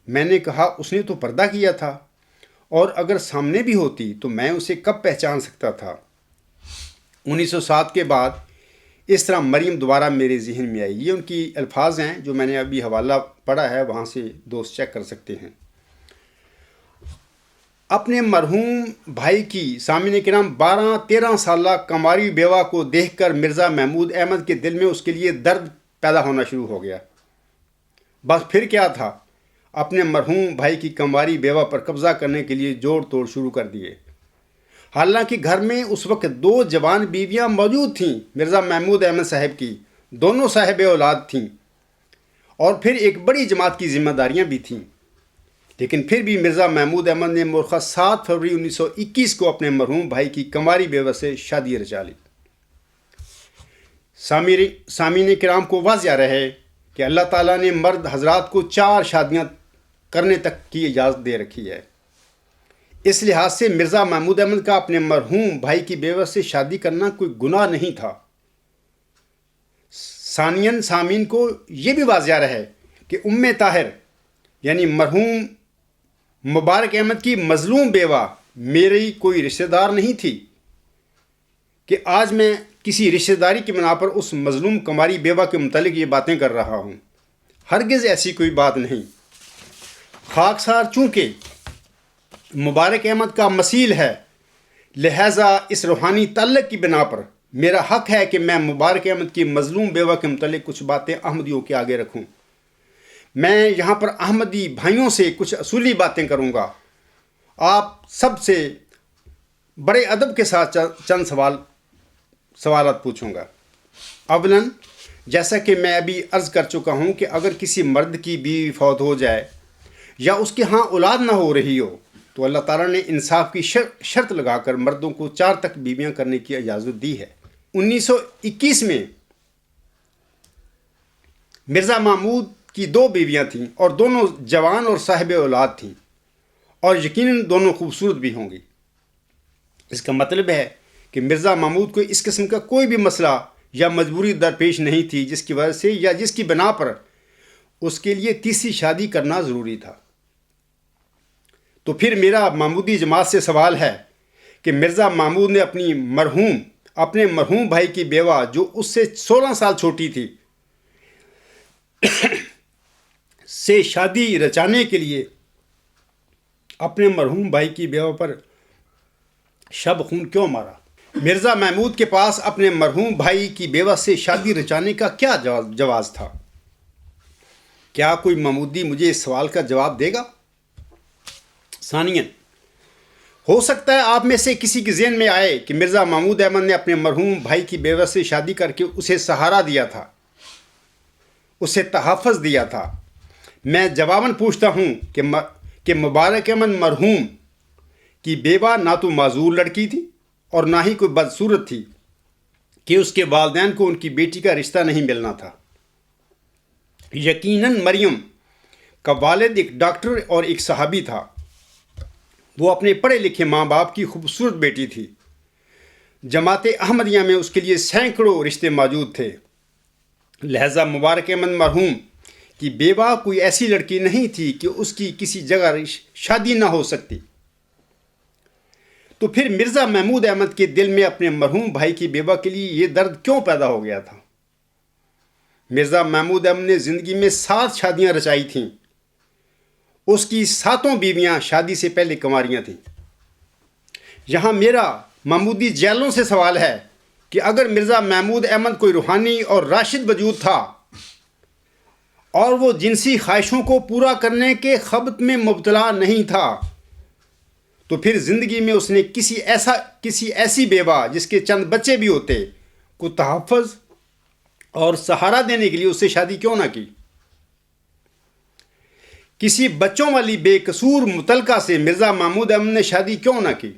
میں نے کہا، اس نے تو پردہ کیا تھا، اور اگر سامنے بھی ہوتی تو میں اسے کب پہچان سکتا تھا؟ 1907 کے بعد اس طرح مریم دوبارہ میرے ذہن میں آئی۔ یہ ان کی الفاظ ہیں جو میں نے ابھی حوالہ پڑھا ہے، وہاں سے دوست چیک کر سکتے ہیں۔ اپنے مرحوم بھائی کی سامعین کرام 12-13 سالہ کنواری بیوہ کو دیکھ کر مرزا محمود احمد کے دل میں اس کے لیے درد پیدا ہونا شروع ہو گیا۔ بس پھر کیا تھا، اپنے مرحوم بھائی کی کنواری بیوہ پر قبضہ کرنے کے لیے جوڑ توڑ شروع کر دیے۔ حالانکہ گھر میں اس وقت 2 جوان بیویاں موجود تھیں، مرزا محمود احمد صاحب کی، دونوں صاحب اولاد تھیں، اور پھر ایک بڑی جماعت کی ذمہ داریاں بھی تھیں، لیکن پھر بھی مرزا محمود احمد نے مورخہ 7 فروری 1921 کو اپنے مرحوم بھائی کی کنواری بیوہ سے شادی رچا لی۔ سامعین کرام کو واضح رہے کہ اللہ تعالیٰ نے مرد حضرات کو 4 شادیاں کرنے تک کی اجازت دے رکھی ہے۔ اس لحاظ سے مرزا محمود احمد کا اپنے مرحوم بھائی کی بیوہ سے شادی کرنا کوئی گناہ نہیں تھا۔ ثانیاً سامعین کو یہ بھی واضح رہے کہ ام طاہر یعنی مرحوم مبارک احمد کی مظلوم بیوہ میری کوئی رشتہ دار نہیں تھی کہ آج میں کسی رشتہ داری کی بنا پر اس مظلوم کنواری بیوہ کے متعلق یہ باتیں کر رہا ہوں۔ ہرگز ایسی کوئی بات نہیں۔ خاکسار چونکہ مبارک احمد کا مثیل ہے، لہٰذا اس روحانی تعلق کی بنا پر میرا حق ہے کہ میں مبارک احمد کی مظلوم بیوہ کے متعلق کچھ باتیں احمدیوں کے آگے رکھوں۔ میں یہاں پر احمدی بھائیوں سے کچھ اصولی باتیں کروں گا۔ آپ سب سے بڑے ادب کے ساتھ چند سوالات پوچھوں گا۔ اولاً، جیسا کہ میں ابھی عرض کر چکا ہوں کہ اگر کسی مرد کی بیوی فوت ہو جائے یا اس کے ہاں اولاد نہ ہو رہی ہو تو اللہ تعالیٰ نے انصاف کی شرط لگا کر مردوں کو 4 تک بیویاں کرنے کی اجازت دی ہے۔ 1921 میں مرزا محمود کی 2 بیویاں تھیں اور دونوں جوان اور صاحب اولاد تھیں، اور یقیناً دونوں خوبصورت بھی ہوں گی۔ اس کا مطلب ہے کہ مرزا محمود کو اس قسم کا کوئی بھی مسئلہ یا مجبوری درپیش نہیں تھی جس کی وجہ سے یا جس کی بنا پر اس کے لیے تیسری شادی کرنا ضروری تھا۔ تو پھر میرا محمودی جماعت سے سوال ہے کہ مرزا محمود نے اپنے مرحوم بھائی کی بیوہ جو اس سے 16 سال چھوٹی تھی سے شادی رچانے کے لیے اپنے مرحوم بھائی کی بیوہ پر شب خون کیوں مارا؟ مرزا محمود کے پاس اپنے مرحوم بھائی کی بیوہ سے شادی رچانے کا کیا جواز تھا؟ کیا کوئی محمودی مجھے اس سوال کا جواب دے گا؟ ثانیاً، ہو سکتا ہے آپ میں سے کسی کے ذہن میں آئے کہ مرزا محمود احمد نے اپنے مرحوم بھائی کی بیوہ سے شادی کر کے اسے سہارا دیا تھا، اسے تحفظ دیا تھا۔ میں جواباً پوچھتا ہوں کہ مبارک احمد مرحوم کی بیوہ نہ تو معذور لڑکی تھی اور نہ ہی کوئی بدصورت تھی کہ اس کے والدین کو ان کی بیٹی کا رشتہ نہیں ملنا تھا۔ یقیناً مریم کا والد ایک ڈاکٹر اور ایک صحابی تھا۔ وہ اپنے پڑھے لکھے ماں باپ کی خوبصورت بیٹی تھی۔ جماعت احمدیہ میں اس کے لیے سینکڑوں رشتے موجود تھے، لہذا مبارک احمد مرحوم کی بیوہ کوئی ایسی لڑکی نہیں تھی کہ اس کی کسی جگہ شادی نہ ہو سکتی۔ تو پھر مرزا محمود احمد کے دل میں اپنے مرحوم بھائی کی بیوہ کے لیے یہ درد کیوں پیدا ہو گیا تھا؟ مرزا محمود احمد نے زندگی میں 7 شادیاں رچائی تھیں۔ اس کی 7 بیویاں شادی سے پہلے کنواریاں تھیں۔ یہاں میرا محمودی جیلوں سے سوال ہے کہ اگر مرزا محمود احمد کوئی روحانی اور راشد وجود تھا اور وہ جنسی خواہشوں کو پورا کرنے کے خبط میں مبتلا نہیں تھا، تو پھر زندگی میں اس نے کسی ایسی بیوہ جس کے چند بچے بھی ہوتے کو تحفظ اور سہارا دینے کے لیے اس سے شادی کیوں نہ کی؟ کسی بچوں والی بے قصور متعلقہ سے مرزا محمود احمد نے شادی کیوں نہ کی؟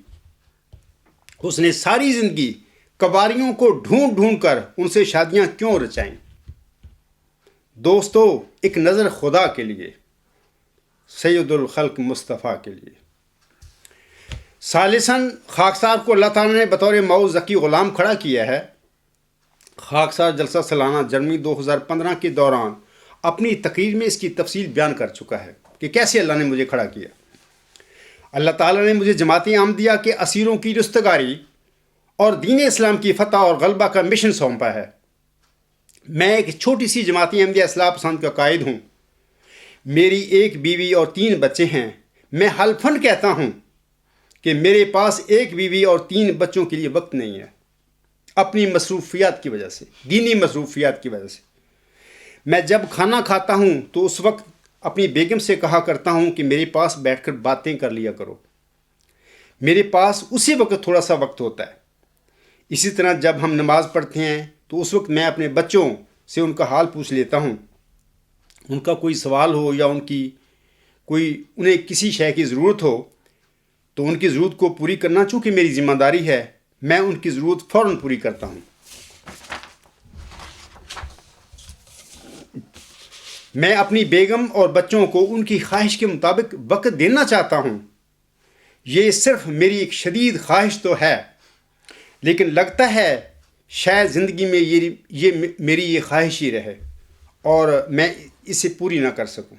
اس نے ساری زندگی کباریوں کو ڈھونڈ ڈھونڈ کر ان سے شادیاں کیوں رچائیں؟ دوستو، ایک نظر خدا کے لیے، سید الخلق مصطفیٰ کے لیے۔ ثالثاً، خاکسار کو اللہ تعالیٰ نے بطور معوذ ذکی غلام کھڑا کیا ہے۔ خاکسار جلسہ سالانہ جرمنی 2015 کے دوران اپنی تقریر میں اس کی تفصیل بیان کر چکا ہے کہ کیسے اللہ نے مجھے کھڑا کیا۔ اللہ تعالیٰ نے مجھے جماعت احمدیہ کے اسیروں کی رستگاری اور دین اسلام کی فتح اور غلبہ کا مشن سونپا ہے۔ میں ایک چھوٹی سی جماعت احمدیہ اصلاح پسند کا قائد ہوں۔ میری ایک بیوی اور 3 بچے ہیں۔ میں حلفاً کہتا ہوں کہ میرے پاس ایک بیوی اور 3 بچوں کے لیے وقت نہیں ہے، اپنی مصروفیات کی وجہ سے، دینی مصروفیات کی وجہ سے۔ میں جب کھانا کھاتا ہوں تو اس وقت اپنی بیگم سے کہا کرتا ہوں کہ میرے پاس بیٹھ کر باتیں کر لیا کرو۔ میرے پاس اسی وقت تھوڑا سا وقت ہوتا ہے۔ اسی طرح جب ہم نماز پڑھتے ہیں تو اس وقت میں اپنے بچوں سے ان کا حال پوچھ لیتا ہوں۔ ان کا کوئی سوال ہو یا انہیں کسی شے کی ضرورت ہو تو ان کی ضرورت کو پوری کرنا چونکہ میری ذمہ داری ہے، میں ان کی ضرورت فوراً پوری کرتا ہوں۔ میں اپنی بیگم اور بچوں کو ان کی خواہش کے مطابق وقت دینا چاہتا ہوں۔ یہ صرف میری ایک شدید خواہش تو ہے، لیکن لگتا ہے شاید زندگی میں میری یہ خواہش ہی رہے اور میں اسے پوری نہ کر سکوں۔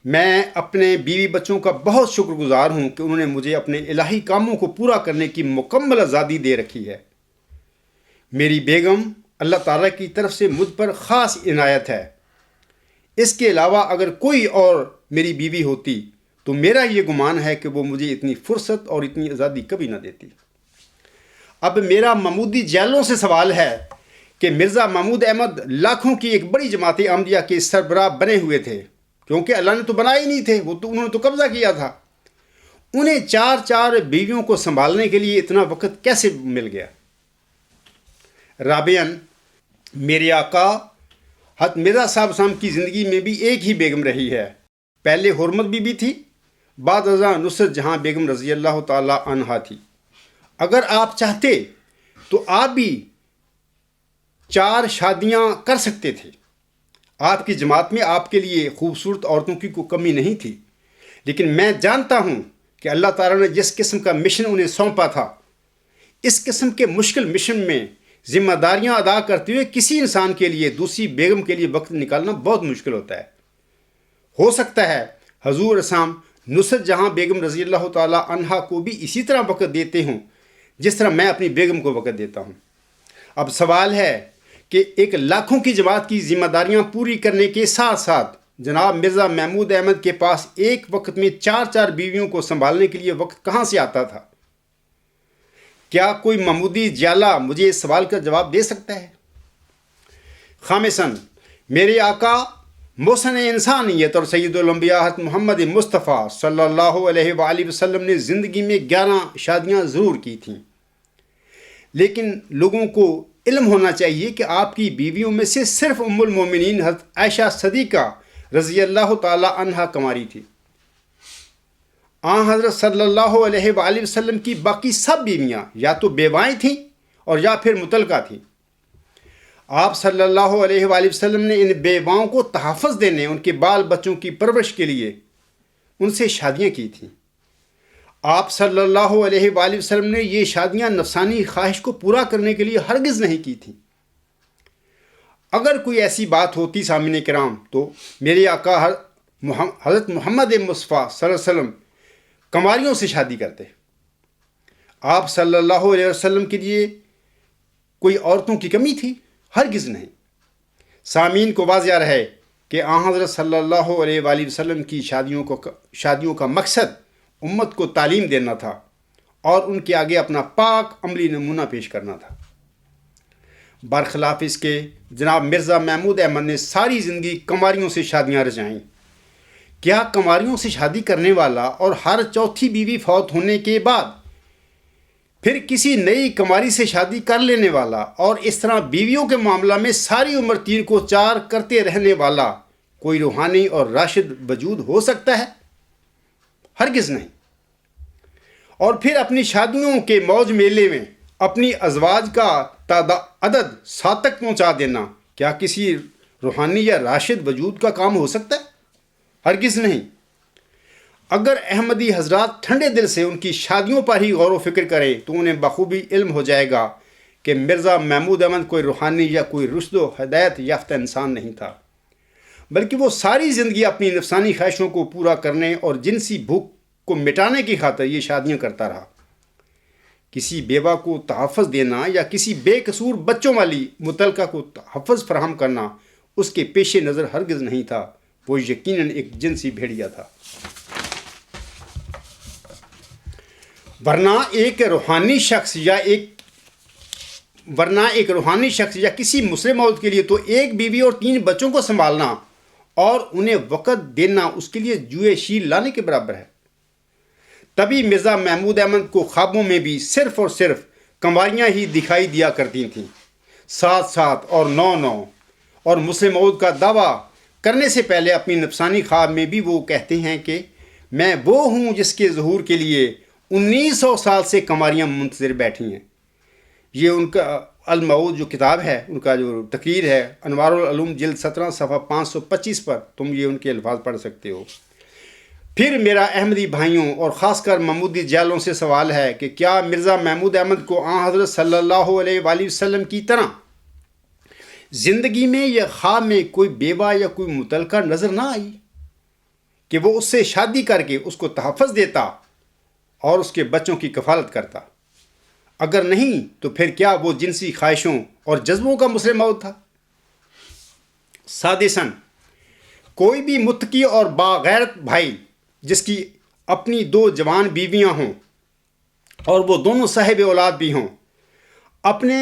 میں اپنے بیوی بچوں کا بہت شکر گزار ہوں کہ انہوں نے مجھے اپنے الہی کاموں کو پورا کرنے کی مکمل آزادی دے رکھی ہے۔ میری بیگم اللہ تعالیٰ کی طرف سے مجھ پر خاص عنایت ہے۔ اس کے علاوہ اگر کوئی اور میری بیوی ہوتی تو میرا یہ گمان ہے کہ وہ مجھے اتنی فرصت اور اتنی آزادی کبھی نہ دیتی۔ اب میرا محمودی جیلوں سے سوال ہے کہ مرزا محمود احمد لاکھوں کی ایک بڑی جماعت احمدیہ کے سربراہ بنے ہوئے تھے، کیونکہ اللہ نے تو بنائے ہی نہیں تھے، انہوں نے تو قبضہ کیا تھا۔ انہیں 4 بیویوں کو سنبھالنے کے لیے اتنا وقت کیسے مل گیا؟ رابعاً، میرے آقا حضرت مرزا صاحب صاحب کی زندگی میں بھی ایک ہی بیگم رہی ہے۔ پہلے حرمت بی بی تھی، بعد ازاں نصرت جہاں بیگم رضی اللہ تعالی عنہا تھی۔ اگر آپ چاہتے تو آپ بھی 4 شادیاں کر سکتے تھے۔ آپ کی جماعت میں آپ کے لیے خوبصورت عورتوں کی کوئی کمی نہیں تھی، لیکن میں جانتا ہوں کہ اللہ تعالیٰ نے جس قسم کا مشن انہیں سونپا تھا، اس قسم کے مشکل مشن میں ذمہ داریاں ادا کرتے ہوئے کسی انسان کے لیے دوسری بیگم کے لیے وقت نکالنا بہت مشکل ہوتا ہے۔ ہو سکتا ہے حضور اسام نصرت جہاں بیگم رضی اللہ تعالی عنہا کو بھی اسی طرح وقت دیتے ہوں جس طرح میں اپنی بیگم کو وقت دیتا ہوں۔ اب سوال ہے کہ ایک لاکھوں کی جماعت کی ذمہ داریاں پوری کرنے کے ساتھ ساتھ جناب مرزا محمود احمد کے پاس ایک وقت میں 4 بیویوں کو سنبھالنے کے لیے وقت کہاں سے آتا تھا؟ کیا کوئی محمودی جیالہ مجھے اس سوال کا جواب دے سکتا ہے؟ خامساً، میرے آقا محسن انسانیت اور سید الانبیاء حضرت محمد مصطفیٰ صلی اللہ علیہ وآلہ وسلم نے زندگی میں 11 شادیاں ضرور کی تھیں، لیکن لوگوں کو علم ہونا چاہیے کہ آپ کی بیویوں میں سے صرف ام المومنین حضرت عائشہ صدیقہ رضی اللہ تعالی عنہا کماری تھی۔ حضرت صلی اللہ علیہ وآلہ وسلم کی باقی سب بیویاں یا تو بیوائیں تھیں اور یا پھر مطلقہ تھیں۔ آپ صلی اللہ علیہ وآلہ وسلم نے ان بیواؤں کو تحفظ دینے، ان کے بال بچوں کی پرورش کے لیے ان سے شادیاں کی تھیں۔ آپ صلی اللہ علیہ وآلہ وسلم نے یہ شادیاں نفسانی خواہش کو پورا کرنے کے لیے ہرگز نہیں کی تھیں۔ اگر کوئی ایسی بات ہوتی سامعین کرام تو میرے آقا حضرت محمد مصطفیٰ صلی اللہ علیہ وسلم کنواریوں سے شادی کرتے۔ آپ صلی اللہ علیہ وسلم کے لیے کوئی عورتوں کی کمی تھی؟ ہرگز نہیں۔ سامعین کو واضح رہے کہ حضرت صلی اللہ علیہ وآلہ وسلم کی شادیوں کا مقصد امت کو تعلیم دینا تھا اور ان کے آگے اپنا پاک عملی نمونہ پیش کرنا تھا۔ برخلاف اس کے جناب مرزا محمود احمد نے ساری زندگی کماریوں سے شادیاں رچائیں۔ کیا کماریوں سے شادی کرنے والا اور ہر چوتھی بیوی فوت ہونے کے بعد پھر کسی نئی کماری سے شادی کر لینے والا اور اس طرح بیویوں کے معاملہ میں ساری عمر 3 کو 4 کرتے رہنے والا کوئی روحانی اور راشد وجود ہو سکتا ہے؟ ہرگز نہیں۔ اور پھر اپنی شادیوں کے موج میلے میں اپنی ازواج کا عدد 7 تک پہنچا دینا کیا کسی روحانی یا راشد وجود کا کام ہو سکتا ہے؟ ہرگز نہیں۔ اگر احمدی حضرات ٹھنڈے دل سے ان کی شادیوں پر ہی غور و فکر کریں تو انہیں بخوبی علم ہو جائے گا کہ مرزا محمود احمد کوئی روحانی یا کوئی رشد و ہدایت یافتہ انسان نہیں تھا، بلکہ وہ ساری زندگی اپنی نفسانی خواہشوں کو پورا کرنے اور جنسی بھوک کو مٹانے کی خاطر یہ شادیاں کرتا رہا۔ کسی بیوہ کو تحفظ دینا یا کسی بے قصور بچوں والی متعلقہ کو تحفظ فراہم کرنا اس کے پیش نظر ہرگز نہیں تھا۔ وہ یقیناً ایک جنسی بھیڑیا تھا۔ ورنہ ایک روحانی شخص یا کسی مسلم عورت کے لیے تو ایک بیوی اور 3 بچوں کو سنبھالنا اور انہیں وقت دینا اس کے لیے جوئے شیر لانے کے برابر ہے۔ تبھی مرزا محمود احمد کو خوابوں میں بھی صرف اور صرف کنواریاں ہی دکھائی دیا کرتی تھیں، 7 اور 9 اور مسلم عورت کا دعویٰ کرنے سے پہلے اپنی نفسانی خواب میں بھی وہ کہتے ہیں کہ میں وہ ہوں جس کے ظہور کے لیے 1900 سال سے کنواریاں منتظر بیٹھی ہیں۔ یہ ان کا المعود جو کتاب ہے، ان کا جو تقریر ہے، انوار العلوم جلد 17 صفحہ 525 پر تم یہ ان کے الفاظ پڑھ سکتے ہو۔ پھر میرا احمدی بھائیوں اور خاص کر محمودی جالوں سے سوال ہے کہ کیا مرزا محمود احمد کو آن حضرت صلی اللہ علیہ وآلہ وسلم کی طرح زندگی میں یا خواب میں کوئی بیوہ یا کوئی متعلقہ نظر نہ آئی کہ وہ اس سے شادی کر کے اس کو تحفظ دیتا اور اس کے بچوں کی کفالت کرتا؟ اگر نہیں تو پھر کیا وہ جنسی خواہشوں اور جذبوں کا مسلم عورت تھا؟ سادساً، کوئی بھی متقی اور باغیرت بھائی جس کی اپنی 2 جوان بیویاں ہوں اور وہ دونوں صاحب اولاد بھی ہوں، اپنے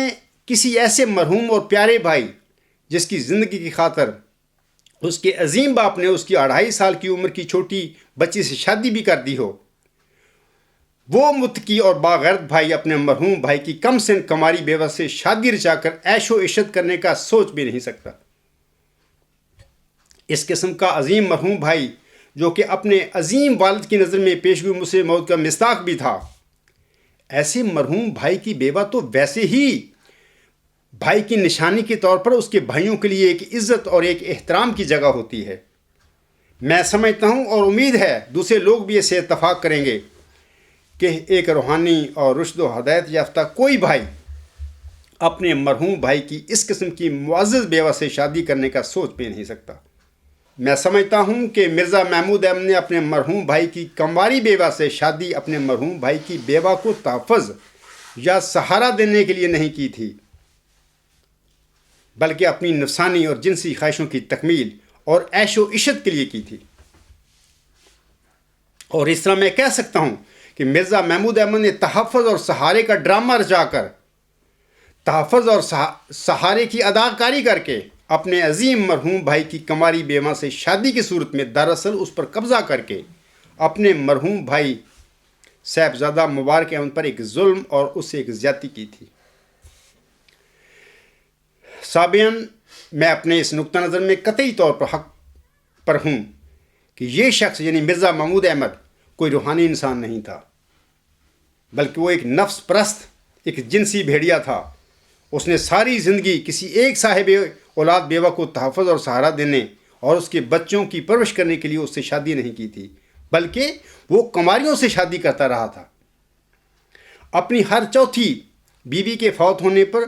کسی ایسے مرحوم اور پیارے بھائی جس کی زندگی کی خاطر اس کے عظیم باپ نے اس کی 2.5 سال کی عمر کی چھوٹی بچی سے شادی بھی کر دی ہو، وہ متقی اور باغیرت بھائی اپنے مرحوم بھائی کی کم سن کماری بیوہ سے شادی رچا کر عیش و عشرت کرنے کا سوچ بھی نہیں سکتا۔ اس قسم کا عظیم مرحوم بھائی جو کہ اپنے عظیم والد کی نظر میں پیشگی مسلم موت کا مصداق بھی تھا، ایسے مرحوم بھائی کی بیوہ تو ویسے ہی بھائی کی نشانی کے طور پر اس کے بھائیوں کے لیے ایک عزت اور ایک احترام کی جگہ ہوتی ہے۔ میں سمجھتا ہوں اور امید ہے دوسرے لوگ بھی اسے اتفاق کریں گے کہ ایک روحانی اور رشد و ہدایت یافتہ کوئی بھائی اپنے مرحوم بھائی کی اس قسم کی معزز بیوہ سے شادی کرنے کا سوچ بھی نہیں سکتا۔ میں سمجھتا ہوں کہ مرزا محمود احمد نے اپنے مرحوم بھائی کی کنواری بیوہ سے شادی اپنے مرحوم بھائی کی بیوہ کو تحفظ یا سہارا دینے کے لیے نہیں کی تھی، بلکہ اپنی نفسانی اور جنسی خواہشوں کی تکمیل اور عیش و عشرت کے لیے کی تھی۔ اور اس طرح میں کہہ سکتا ہوں کہ مرزا محمود احمد نے تحفظ اور سہارے کا ڈرامہ رچا کر، تحفظ اور سہارے کی اداکاری کر کے اپنے عظیم مرحوم بھائی کی کنواری بیوہ سے شادی کی صورت میں دراصل اس پر قبضہ کر کے اپنے مرحوم بھائی صاحبزادہ مبارک احمد پر ایک ظلم اور اس سے ایک زیادتی کی تھی۔ سابقاً میں اپنے اس نقطہ نظر میں قطعی طور پر حق پر ہوں کہ یہ شخص یعنی مرزا محمود احمد کوئی روحانی انسان نہیں تھا، بلکہ وہ ایک نفس پرست، ایک جنسی بھیڑیا تھا۔ اس نے ساری زندگی کسی ایک صاحب اولاد بیوہ کو تحفظ اور سہارا دینے اور اس کے بچوں کی پرورش کرنے کے لیے اس سے شادی نہیں کی تھی، بلکہ وہ کنواریوں سے شادی کرتا رہا تھا۔ اپنی ہر چوتھی بیوی کے فوت ہونے پر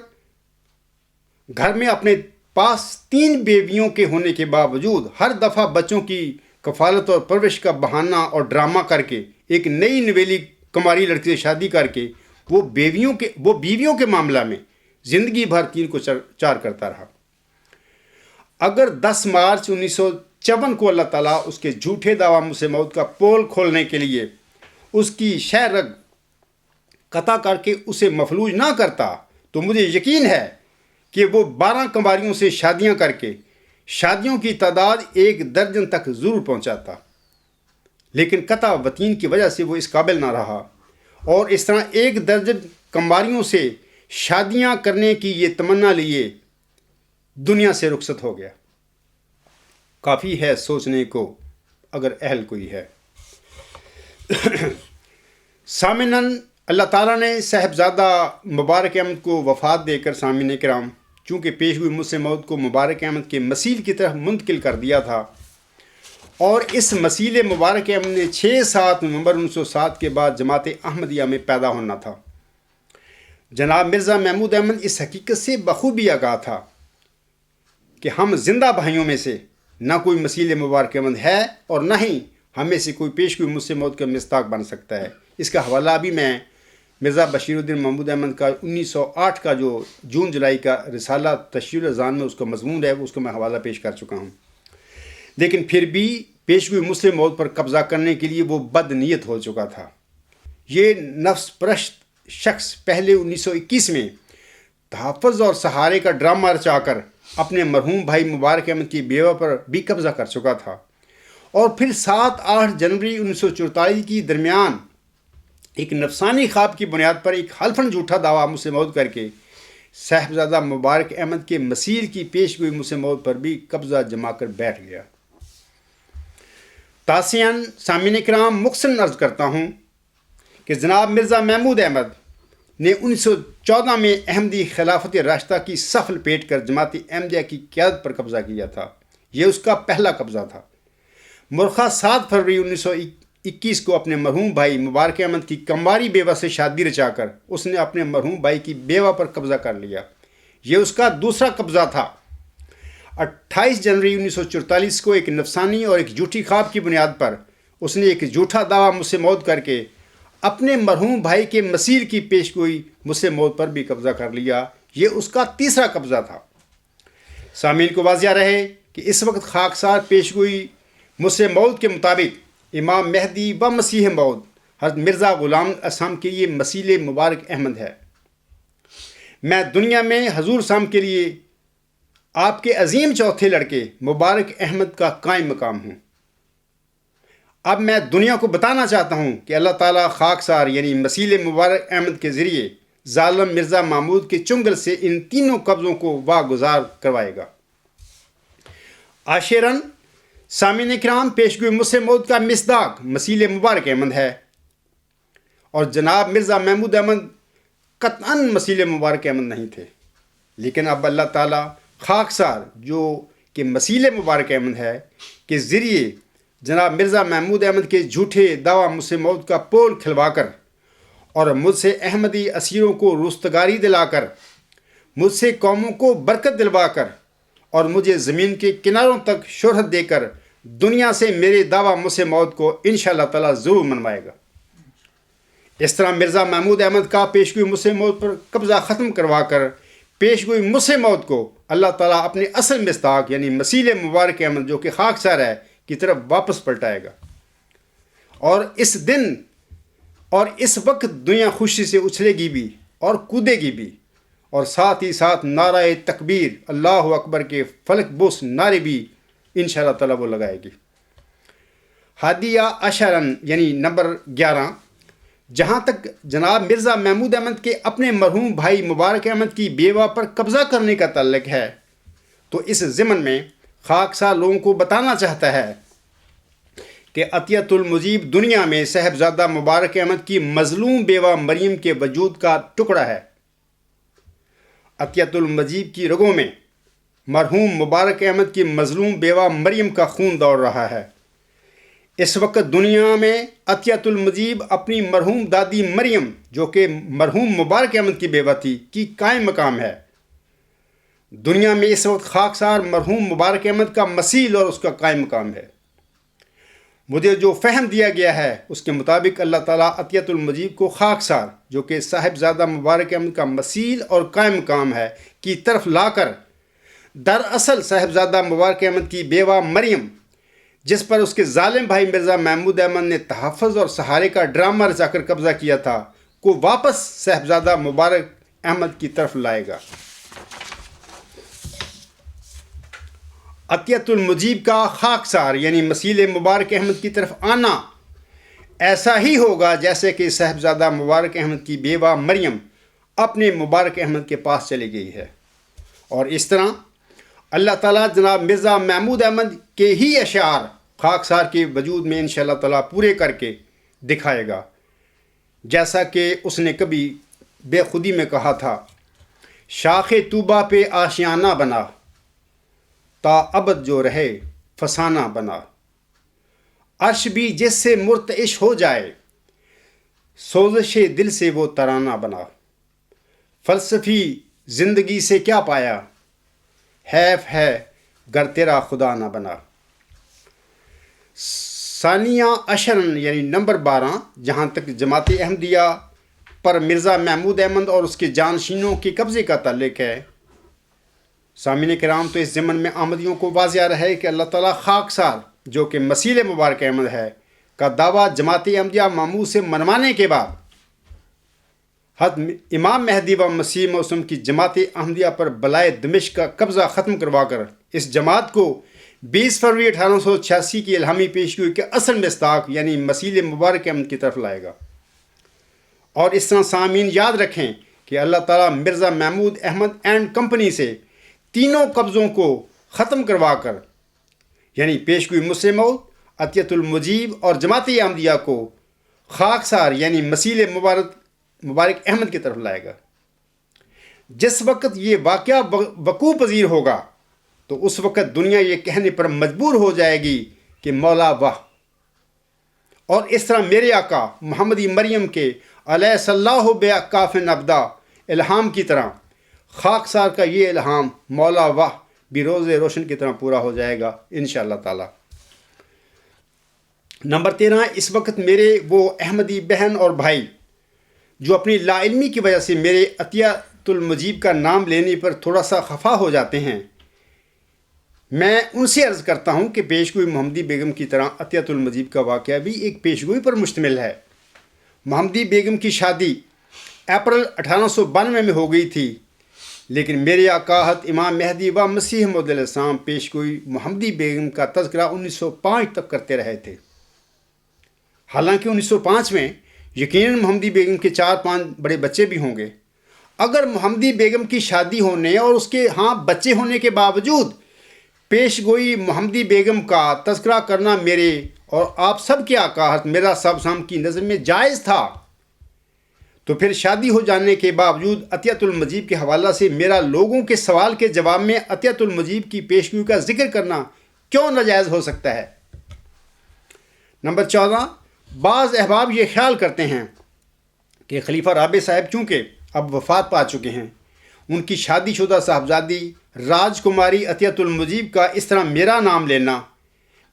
گھر میں اپنے پاس 3 بیویوں کے ہونے کے باوجود ہر دفعہ بچوں کی کفالت اور پرورش کا بہانہ اور ڈرامہ کر کے ایک نئی نویلی کماری لڑکی سے شادی کر کے وہ بیویوں کے معاملہ میں زندگی بھر 3 کو 4 کرتا رہا۔ اگر 10 مارچ 1954 کو اللہ تعالیٰ اس کے جھوٹے دعویٰ مسلم موت کا پول کھولنے کے لیے اس کی شہ رگ قطع کر کے اسے مفلوج نہ کرتا تو مجھے یقین ہے کہ وہ 12 کنواریوں سے شادیاں کر کے شادیوں کی تعداد 1 درجن تک ضرور پہنچاتا، لیکن قطع وطین کی وجہ سے وہ اس قابل نہ رہا اور اس طرح 1 درجن کنواریوں سے شادیاں کرنے کی یہ تمنا لیے دنیا سے رخصت ہو گیا۔ کافی ہے سوچنے کو اگر اہل کوئی ہے۔ سامعین، اللہ تعالیٰ نے صاحبزادہ مبارک احمد کو وفات دے کر سامعین کرام چونکہ پیش ہوئی مسلم موت کو مبارک احمد کے مسیل کی طرف منتقل کر دیا تھا، اور اس مسیل مبارک احمد نے 6-7 نومبر 1907 کے بعد جماعت احمدیہ میں پیدا ہونا تھا۔ جناب مرزا محمود احمد اس حقیقت سے بخوبی آگاہ تھا کہ ہم زندہ بھائیوں میں سے نہ کوئی مسیل مبارک احمد ہے اور نہ ہی ہم میں سے کوئی پیش ہوئی مسلم موت کا مصداق بن سکتا ہے۔ اس کا حوالہ ابھی میں مرزا بشیر الدین محمود احمد کا 1908 کا جو جون جولائی کا رسالہ تشریح الاذان میں اس کا مضمون ہے، اس کو میں حوالہ پیش کر چکا ہوں۔ لیکن پھر بھی پیش ہوئی مسلم موت پر قبضہ کرنے کے لیے وہ بد نیت ہو چکا تھا۔ یہ نفس پرست شخص پہلے 1921 میں تحفظ اور سہارے کا ڈرامہ رچا کر اپنے مرحوم بھائی مبارک احمد کی بیوہ پر بھی قبضہ کر چکا تھا، اور پھر 7-8 جنوری 1944 کی درمیان ایک نفسانی خواب کی بنیاد پر ایک حلفاً جھوٹا دعویٰ مسلم موت کر کے صاحبزادہ مبارک احمد کے مسیل کی پیش ہوئی مسلم موت پر بھی قبضہ جما کر بیٹھ گیا۔ تاسعاً سامعین کرام، مختصراً عرض کرتا ہوں کہ جناب مرزا محمود احمد نے 1914 میں احمدی خلافت راشدہ کی صف لپیٹ کر جماعت احمدیہ کی قیادت پر قبضہ کیا تھا۔ یہ اس کا پہلا قبضہ تھا۔ مرخہ 7 فروری 1921 کو اپنے مرحوم بھائی مبارک احمد کی کنواری بیوہ سے شادی رچا کر اس نے اپنے مرحوم بھائی کی بیوہ پر قبضہ کر لیا۔ یہ اس کا دوسرا قبضہ تھا۔ 28 جنوری 1944 کو ایک نفسانی اور ایک جھوٹی خواب کی بنیاد پر اس نے ایک جھوٹا دعویٰ مجھ سے موت کر کے اپنے مرحوم بھائی کے مسیل کی پیش گوئی مجھ سے موت پر بھی قبضہ کر لیا۔ یہ اس کا تیسرا قبضہ تھا۔ سامعین کو واضح رہے کہ اس وقت خاکسار پیش گوئی مجھ سے موت کے مطابق امام مہدی و مسیح موعود حضرت مرزا غلام احمد کے یہ مسیل مبارک احمد ہے۔ میں دنیا میں حضور صاحب کے لیے آپ کے عظیم چوتھے لڑکے مبارک احمد کا قائم مقام ہوں۔ اب میں دنیا کو بتانا چاہتا ہوں کہ اللہ تعالیٰ خاکسار یعنی مسیل مبارک احمد کے ذریعے ظالم مرزا محمود کے چنگل سے ان تینوں قبضوں کو واگزار کروائے گا۔ عاشراً سامعین کرام، پیش گوئی مسلم موت کا مصداق مسیل مبارک احمد ہے، اور جناب مرزا محمود احمد قطعاً مسیل مبارک احمد نہیں تھے، لیکن اب اللہ تعالیٰ خاکسار جو کہ مسیل مبارک احمد ہے کے ذریعے جناب مرزا محمود احمد کے جھوٹے دعویٰ مسلم موت کا پول کھلوا کر اور مجھ سے احمدی اسیروں کو رستگاری دلا کر، مجھ سے قوموں کو برکت دلوا کر اور مجھے زمین کے کناروں تک شہرت دے کر دنیا سے میرے دعویٰ مسلم موت کو انشاءاللہ تعالیٰ ضرور منوائے گا۔ اس طرح مرزا محمود احمد کا پیش گوئی مسلم موت پر قبضہ ختم کروا کر پیش گوئی مسلم موت کو اللہ تعالیٰ اپنے اصل مصداق یعنی مسیل مبارک احمد جو کہ خاکسار ہے کی طرف واپس پلٹائے گا، اور اس دن اور اس وقت دنیا خوشی سے اچھلے گی بھی اور کودے گی بھی، اور ساتھ ہی ساتھ نعرہ تکبیر اللہ اکبر کے فلک بوس نعرے بھی انشاءاللہ تعالیٰ وہ لگائے گی۔ ہادیہ عشرن یعنی نمبر 11، جہاں تک جناب مرزا محمود احمد کے اپنے مرحوم بھائی مبارک احمد کی بیوہ پر قبضہ کرنے کا تعلق ہے، تو اس ضمن میں خاکسار لوگوں کو بتانا چاہتا ہے کہ عطیت المجیب دنیا میں صاحبزادہ مبارک احمد کی مظلوم بیوہ مریم کے وجود کا ٹکڑا ہے۔ عطیت المجیب کی رگوں میں مرحوم مبارک احمد کی مظلوم بیوہ مریم کا خون دوڑ رہا ہے۔ اس وقت دنیا میں عطیت المجیب اپنی مرحوم دادی مریم جو کہ مرحوم مبارک احمد کی بیوہ تھی کی قائم مقام ہے۔ دنیا میں اس وقت خاکسار مرحوم مبارک احمد کا مسیل اور اس کا قائم مقام ہے۔ مجھے جو فہم دیا گیا ہے اس کے مطابق اللہ تعالیٰ عطیت المجیب کو خاکسار جو کہ صاحبزادہ مبارک احمد کا مسیل اور قائم مقام ہے کی طرف لا کر دراصل صاحبزادہ مبارک احمد کی بیوہ مریم جس پر اس کے ظالم بھائی مرزا محمود احمد نے تحفظ اور سہارے کا ڈرامہ رچا کر قبضہ کیا تھا، کو واپس صاحبزادہ مبارک احمد کی طرف لائے گا۔ عطیت المجیب کا خاکسار یعنی مسیل مبارک احمد کی طرف آنا ایسا ہی ہوگا جیسے کہ صاحبزادہ مبارک احمد کی بیوہ مریم اپنے مبارک احمد کے پاس چلی گئی ہے، اور اس طرح اللہ تعالیٰ جناب مرزا محمود احمد کے ہی اشعار خاکسار کے وجود میں انشاءاللہ تعالیٰ پورے کر کے دکھائے گا، جیسا کہ اس نے کبھی بے خودی میں کہا تھا، شاخ طوبہ پہ آشیانہ بنا، تا ابد جو رہے فسانہ بنا، عرش بھی جس سے مرتعش ہو جائے، سوزش دل سے وہ ترانہ بنا، فلسفی زندگی سے کیا پایا، حیف ہے گر تیرا خدا نہ بنا۔ ثانیہ عشرن یعنی نمبر 12 جہاں تک جماعت احمدیہ پر مرزا محمود احمد اور اس کے جانشینوں کے قبضے کا تعلق ہے، سامعین کرام، تو اس ضمن میں احمدیوں کو واضح رہے کہ اللہ تعالیٰ خاکسار جو کہ مسیل مبارک احمد ہے کا دعویٰ جماعت احمدیہ محمود سے منوانے کے بعد حضرت امام مہدی و مسیح موسم کی جماعت احمدیہ پر بلائے دمشق کا قبضہ ختم کروا کر اس جماعت کو 20 فروری 1886 کی الہامی پیشگوئی کے اصل مصداق یعنی مسیل مبارک احمد کی طرف لائے گا۔ اور اس طرح سامعین یاد رکھیں کہ اللہ تعالیٰ مرزا محمود احمد اینڈ کمپنی سے تینوں قبضوں کو ختم کروا کر یعنی پیشگوئی مسلم موعود، عطیت المجیب اور جماعت احمدیہ کو خاکسار یعنی مسیل مبارک احمد کی طرف لائے گا۔ جس وقت یہ واقعہ وقوع پذیر ہوگا تو اس وقت دنیا یہ کہنے پر مجبور ہو جائے گی کہ مولا واہ، اور اس طرح میرے آقا محمدی مریم کے علیہ صلاح بے کافن ابدا الہام کی طرح خاکسار کا یہ الہام مولا واہ بھی روز روشن کی طرح پورا ہو جائے گا انشاءاللہ تعالی۔ نمبر 13، اس وقت میرے وہ احمدی بہن اور بھائی جو اپنی لا علمی کی وجہ سے میرے عطیت المجیب کا نام لینے پر تھوڑا سا خفا ہو جاتے ہیں، میں ان سے عرض کرتا ہوں کہ پیشگوئی محمدی بیگم کی طرح عطیت المجیب کا واقعہ بھی ایک پیشگوئی پر مشتمل ہے۔ محمدی بیگم کی شادی اپریل 1892 میں ہو گئی تھی، لیکن میرے آقا حضرت امام مہدی و مسیح موعود علیہ السلام پیشگوئی محمدی بیگم کا تذکرہ 1905 تک کرتے رہے تھے۔ حالانکہ 1905 میں یقیناً محمدی بیگم کے 4-5 بڑے بچے بھی ہوں گے۔ اگر محمدی بیگم کی شادی ہونے اور اس کے ہاں بچے ہونے کے باوجود پیشگوئی محمدی بیگم کا تذکرہ کرنا میرے اور آپ سب کے آقا حضرت مرزا صاحب صاحب کی نظر میں جائز تھا، تو پھر شادی ہو جانے کے باوجود عطیت المجیب کے حوالہ سے میرا لوگوں کے سوال کے جواب میں عطیت المجیب کی پیشگوئی کا ذکر کرنا کیوں ناجائز ہو سکتا ہے؟ نمبر 14، بعض احباب یہ خیال کرتے ہیں کہ خلیفہ رابع صاحب چونکہ اب وفات پا چکے ہیں، ان کی شادی شدہ صاحبزادی راج کماری عطیت المجیب کا اس طرح میرا نام لینا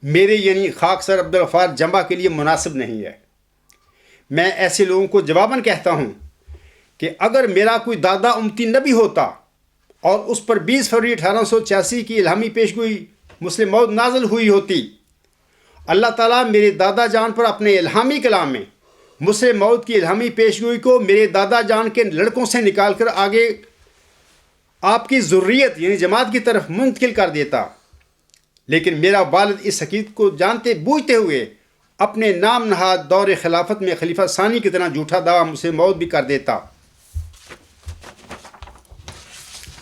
میرے یعنی خاکسار عبدالغفار جمبا کے لیے مناسب نہیں ہے۔ میں ایسے لوگوں کو جواباً کہتا ہوں کہ اگر میرا کوئی دادا امتی نبی ہوتا اور اس پر 20 فروری 1886 کی الہامی پیشگوئی مسلم موعود نازل ہوئی ہوتی، اللہ تعالیٰ میرے دادا جان پر اپنے الہامی کلام میں مسلم موعود کی الہامی پیشگوئی کو میرے دادا جان کے لڑکوں سے نکال کر آگے آپ کی ذریت یعنی جماعت کی طرف منتقل کر دیتا، لیکن میرا والد اس حقیقت کو جانتے بوجھتے ہوئے اپنے نام نہاد دور خلافت میں خلیفہ ثانی کی طرح جھوٹا دعویٰ مسلم موعود بھی کر دیتا،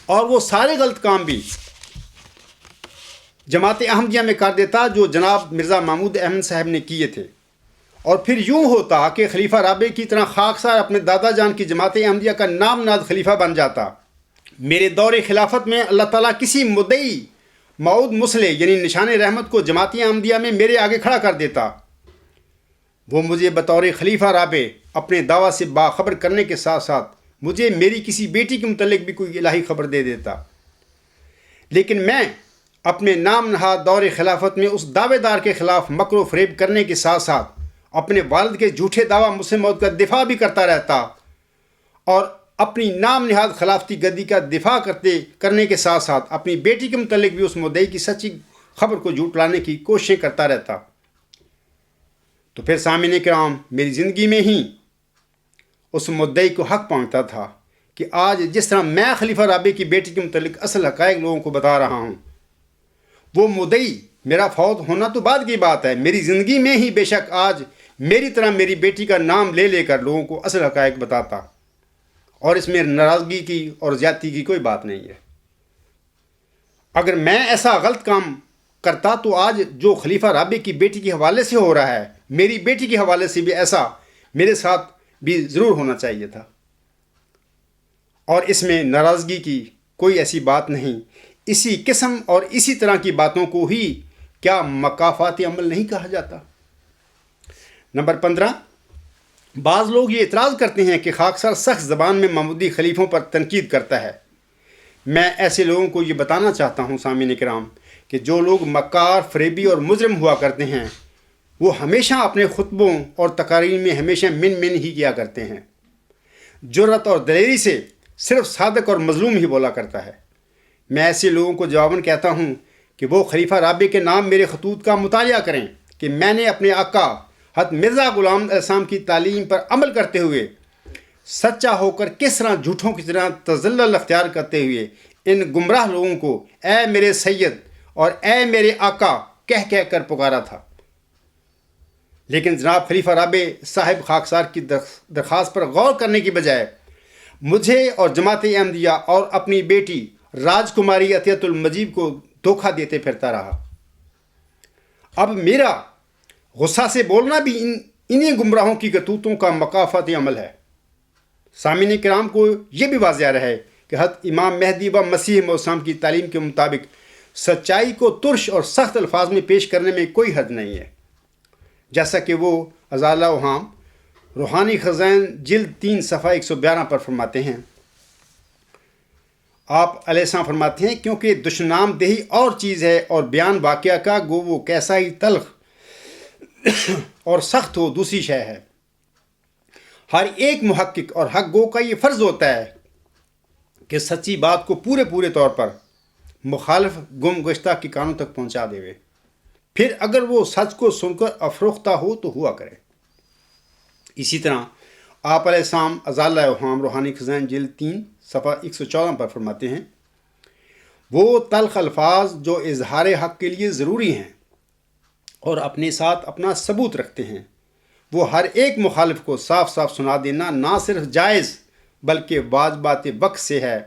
اور وہ سارے غلط کام بھی جماعت احمدیہ میں کر دیتا جو جناب مرزا محمود احمد صاحب نے کیے تھے، اور پھر یوں ہوتا کہ خلیفہ رابع کی طرح خاکسار اپنے دادا جان کی جماعت احمدیہ کا نام نہاد خلیفہ بن جاتا۔ میرے دور خلافت میں اللہ تعالیٰ کسی مدعی موعود مسلح یعنی نشان رحمت کو جماعت احمدیہ میں میرے آگے کھڑا کر دیتا، وہ مجھے بطور خلیفہ رابع اپنے دعویٰ سے باخبر کرنے کے ساتھ ساتھ مجھے میری کسی بیٹی کے متعلق بھی کوئی الہی خبر دے دیتا، لیکن میں اپنے نام نہاد دور خلافت میں اس دعوے دار کے خلاف مکر و فریب کرنے کے ساتھ ساتھ اپنے والد کے جھوٹے دعویٰ مسلم موعود کا دفاع بھی کرتا رہتا، اور اپنی نام نہاد خلافتی گدی کا دفاع کرنے کے ساتھ ساتھ اپنی بیٹی کے متعلق بھی اس مدعی کی سچی خبر کو جھوٹ لانے کی کوششیں کرتا رہتا۔ تو پھر سامعین کرام، میری زندگی میں ہی اس مدعی کو حق پہنچتا تھا کہ آج جس طرح میں خلیفہ رابع کی بیٹی کے متعلق اصل حقائق لوگوں کو بتا رہا ہوں، وہ مدعی میرا فوت ہونا تو بعد کی بات ہے، میری زندگی میں ہی بے شک آج میری طرح میری بیٹی کا نام لے لے کر لوگوں کو اصل حقائق بتاتا، اور اس میں ناراضگی کی اور زیادتی کی کوئی بات نہیں ہے۔ اگر میں ایسا غلط کام کرتا تو آج جو خلیفہ رابع کی بیٹی کے حوالے سے ہو رہا ہے، میری بیٹی کے حوالے سے بھی ایسا میرے ساتھ بھی ضرور ہونا چاہیے تھا، اور اس میں ناراضگی کی کوئی ایسی بات نہیں۔ اسی قسم اور اسی طرح کی باتوں کو ہی کیا مکافات عمل نہیں کہا جاتا؟ نمبر 15، بعض لوگ یہ اعتراض کرتے ہیں کہ خاکسار سخت زبان میں محمودی خلیفوں پر تنقید کرتا ہے۔ میں ایسے لوگوں کو یہ بتانا چاہتا ہوں سامعین کرام کہ جو لوگ مکار، فریبی اور مجرم ہوا کرتے ہیں، وہ ہمیشہ اپنے خطبوں اور تقاریر میں ہمیشہ من ہی کیا کرتے ہیں، جرأت اور دلیری سے صرف صادق اور مظلوم ہی بولا کرتا ہے۔ میں ایسے لوگوں کو جواباً کہتا ہوں کہ وہ خلیفہ رابع کے نام میرے خطوط کا مطالعہ کریں کہ میں نے اپنے آقا حضرت مرزا غلام علیہ السلام کی تعلیم پر عمل کرتے ہوئے سچا ہو کر کس طرح جھوٹوں کی طرح تزلل اختیار کرتے ہوئے ان گمراہ لوگوں کو اے میرے سید اور اے میرے آقا کہہ کر پکارا تھا۔ لیکن جناب خلیفہ رابع صاحب خاکسار کی درخواست پر غور کرنے کی بجائے مجھے اور جماعت احمدیہ اور اپنی بیٹی راج کماری عطیت المجید کو دھوکہ دیتے پھرتا رہا۔ اب میرا غصہ سے بولنا بھی انہی گمراہوں کی کرتوتوں کا مکافاتی عمل ہے۔ سامعین کرام کو یہ بھی واضح رہے کہ حضرت امام مہدی و مسیح موعود السلام کی تعلیم کے مطابق سچائی کو ترش اور سخت الفاظ میں پیش کرنے میں کوئی حد نہیں ہے، جیسا کہ وہ ازالہ اوہام روحانی خزائن جلد 3 صفحہ 112 پر فرماتے ہیں۔ آپ علیہ السلام فرماتے ہیں کیونکہ دشنام دہی اور چیز ہے اور بیان واقعہ کا گو وہ کیسا ہی تلخ اور سخت ہو دوسری شے ہے۔ ہر ایک محقق اور حق گو کا یہ فرض ہوتا ہے کہ سچی بات کو پورے طور پر مخالف گم گشتہ کے کانوں تک پہنچا دے، پھر اگر وہ سچ کو سن کر افروختہ ہو تو ہوا کرے۔ اسی طرح آپ علیہ السلام ازالہ اوہام روحانی خزائن جلد 3 صفحہ 114 پر فرماتے ہیں، وہ تلخ الفاظ جو اظہار حق کے لیے ضروری ہیں اور اپنے ساتھ اپنا ثبوت رکھتے ہیں، وہ ہر ایک مخالف کو صاف سنا دینا نہ صرف جائز بلکہ واجبات وقت سے ہے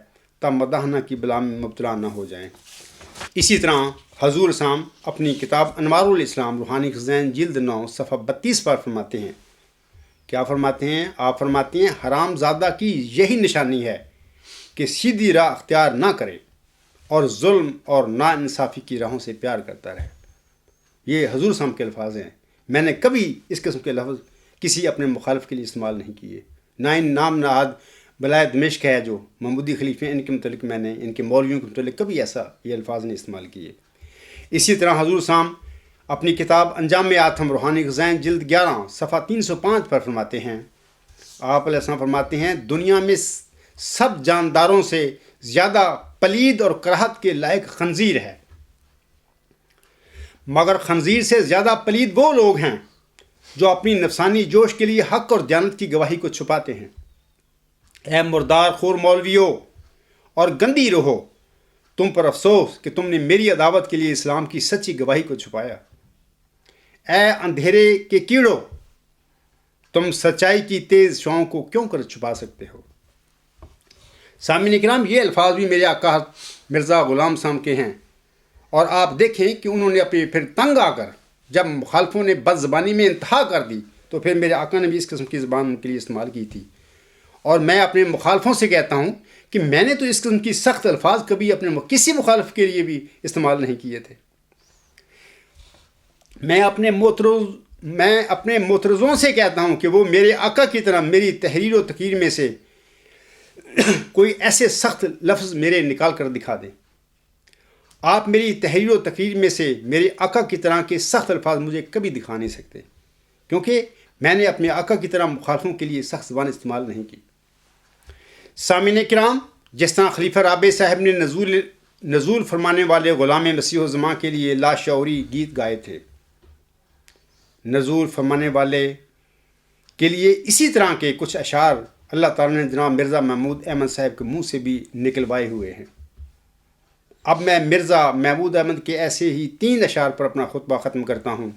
تا مداحنہ کی بلا میں مبتلا نہ ہو جائیں۔ اسی طرح حضور اسلام اپنی کتاب انوار الاسلام روحانی خزائن جلد 9 صفحہ 32 پر فرماتے ہیں، کیا فرماتے ہیں؟ آپ فرماتے ہیں حرام زادہ کی یہی نشانی ہے کہ سیدھی راہ اختیار نہ کرے اور ظلم اور ناانصافی کی راہوں سے پیار کرتا رہے۔ یہ حضور صاحب کے الفاظ ہیں، میں نے کبھی اس قسم کے لفظ کسی اپنے مخالف کے لیے استعمال نہیں کیے، نہ ان نام نہاد بلائے دمشق ہے جو محمودی خلیفے ہیں، ان کے متعلق میں نے ان کے مولویوں کے متعلق کبھی ایسا یہ الفاظ نہیں استعمال کیے۔ اسی طرح حضور صاحب اپنی کتاب انجام آتم روحانی خزائن جلد 11 صفحہ 305 پر فرماتے ہیں، آپ علیہ السلام فرماتے ہیں دنیا میں سب جانداروں سے زیادہ پلید اور کراہت کے لائق خنزیر ہے، مگر خنزیر سے زیادہ پلید وہ لوگ ہیں جو اپنی نفسانی جوش کے لیے حق اور دیانت کی گواہی کو چھپاتے ہیں۔ اے مردار خور مولویو اور گندی روحو، تم پر افسوس کہ تم نے میری عداوت کے لیے اسلام کی سچی گواہی کو چھپایا۔ اے اندھیرے کے کیڑو، تم سچائی کی تیز شعاؤں کو کیوں کر چھپا سکتے ہو؟ سامعین کرام، یہ الفاظ بھی میرے آقا مرزا غلام صاحب کے ہیں، اور آپ دیکھیں کہ انہوں نے اپنے پھر تنگ آ کر جب مخالفوں نے بد زبانی میں انتہا کر دی تو پھر میرے آقا نے بھی اس قسم کی زبان ان کے لیے استعمال کی تھی، اور میں اپنے مخالفوں سے کہتا ہوں کہ میں نے تو اس قسم کی سخت الفاظ کبھی اپنے کسی مخالف کے لیے بھی استعمال نہیں کیے تھے۔ میں اپنے معترضوں سے کہتا ہوں کہ وہ میرے آقا کی طرح میری تحریر و تقریر میں سے کوئی ایسے سخت لفظ میرے نکال کر دکھا دیں۔ آپ میری تحریر و تقریر میں سے میرے آقا کی طرح کے سخت الفاظ مجھے کبھی دکھا نہیں سکتے، کیونکہ میں نے اپنے آقا کی طرح مخالفوں کے لیے سخت زبان استعمال نہیں کی۔ سامعین کرام، جس طرح خلیفہ رابع صاحب نے نزول فرمانے والے غلام مسیح الزماں کے لیے لاشعوری گیت گائے تھے، نزول فرمانے والے کے لیے اسی طرح کے کچھ اشعار اللہ تعالیٰ نے جناب مرزا محمود احمد صاحب کے منہ سے بھی نکلوائے ہوئے ہیں۔ اب میں مرزا محمود احمد کے ایسے ہی 3 اشعار پر اپنا خطبہ ختم کرتا ہوں۔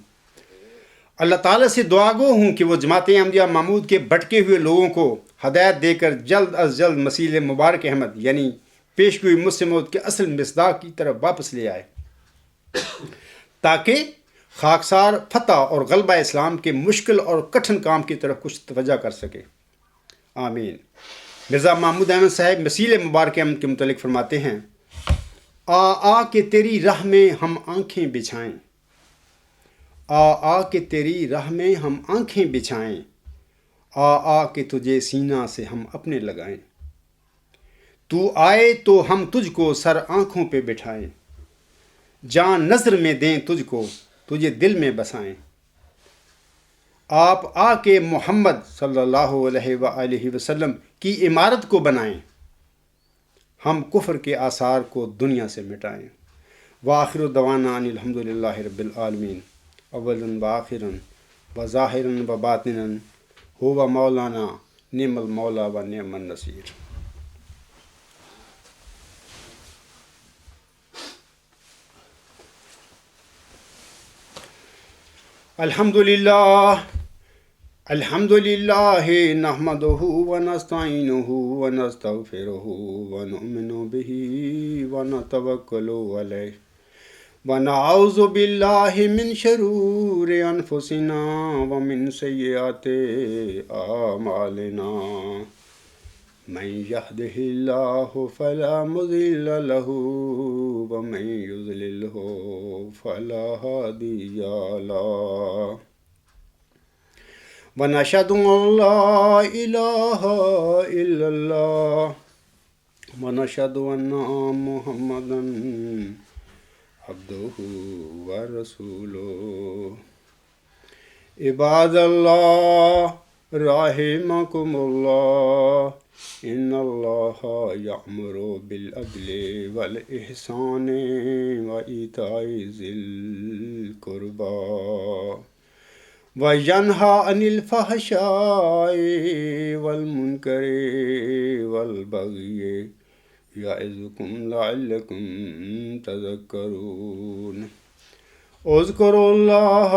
اللہ تعالیٰ سے دعا گو ہوں کہ وہ جماعت احمدیہ محمود کے بھٹکے ہوئے لوگوں کو ہدایت دے کر جلد از جلد مسیح مبارک احمد یعنی پیش گوئی مسلم موت کے اصل مصداق کی طرف واپس لے آئے، تاکہ خاکسار فتح اور غلبہ اسلام کے مشکل اور کٹھن کام کی طرف کچھ توجہ کر سکے۔ آمین۔ مرزا محمود احمد صاحب مسیح مبارک احمد کے متعلق فرماتے ہیں، آ کے تیری راہ میں ہم آنکھیں بچھائیں، آ کے تیری راہ میں ہم آنکھیں بچھائیں، آ کے تجھے سینہ سے ہم اپنے لگائیں، تو آئے تو ہم تجھ کو سر آنکھوں پہ بٹھائیں، جان نظر میں دیں تجھ کو تجھے دل میں بسائیں، آپ آ کے محمد صلی اللہ علیہ وآلہ وسلم کی عمارت کو بنائیں، ہم کفر کے آثار کو دنیا سے مٹائیں۔ وآخر دعوانا ان الحمدللہ رب العالمین، اولاً وآخراً وظاہراً وباطناً، ہوا مولانا نعم المولا و نعم النصیر۔ الحمدللہ نحمدہ ونستعینہ ونستغفرہ ونؤمن بہ ونتوکل علیہ ونعوذ باللہ من شرور انفسنا ومن سیئات اعمالنا، من یہدہ اللہ فلا مضل لہ ومن یضللہ فلا ہادی لہ، ونشہد ان لا الہ الا اللہ ونشہد ان محمدا عبدہ ورسولہ۔ عباد اللہ رحمکم اللہ، ان اللہ یأمر بالعدل والاحسان وایتاء ذی القربی وینہی عن الفحشاء والمنکر والبغی یعظکم لعلکم تذکرون۔ اذکروا اللہ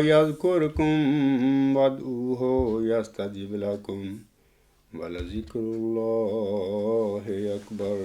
یذکرکم وادعوہ یستجب لکم ولذکر اللہ اکبر۔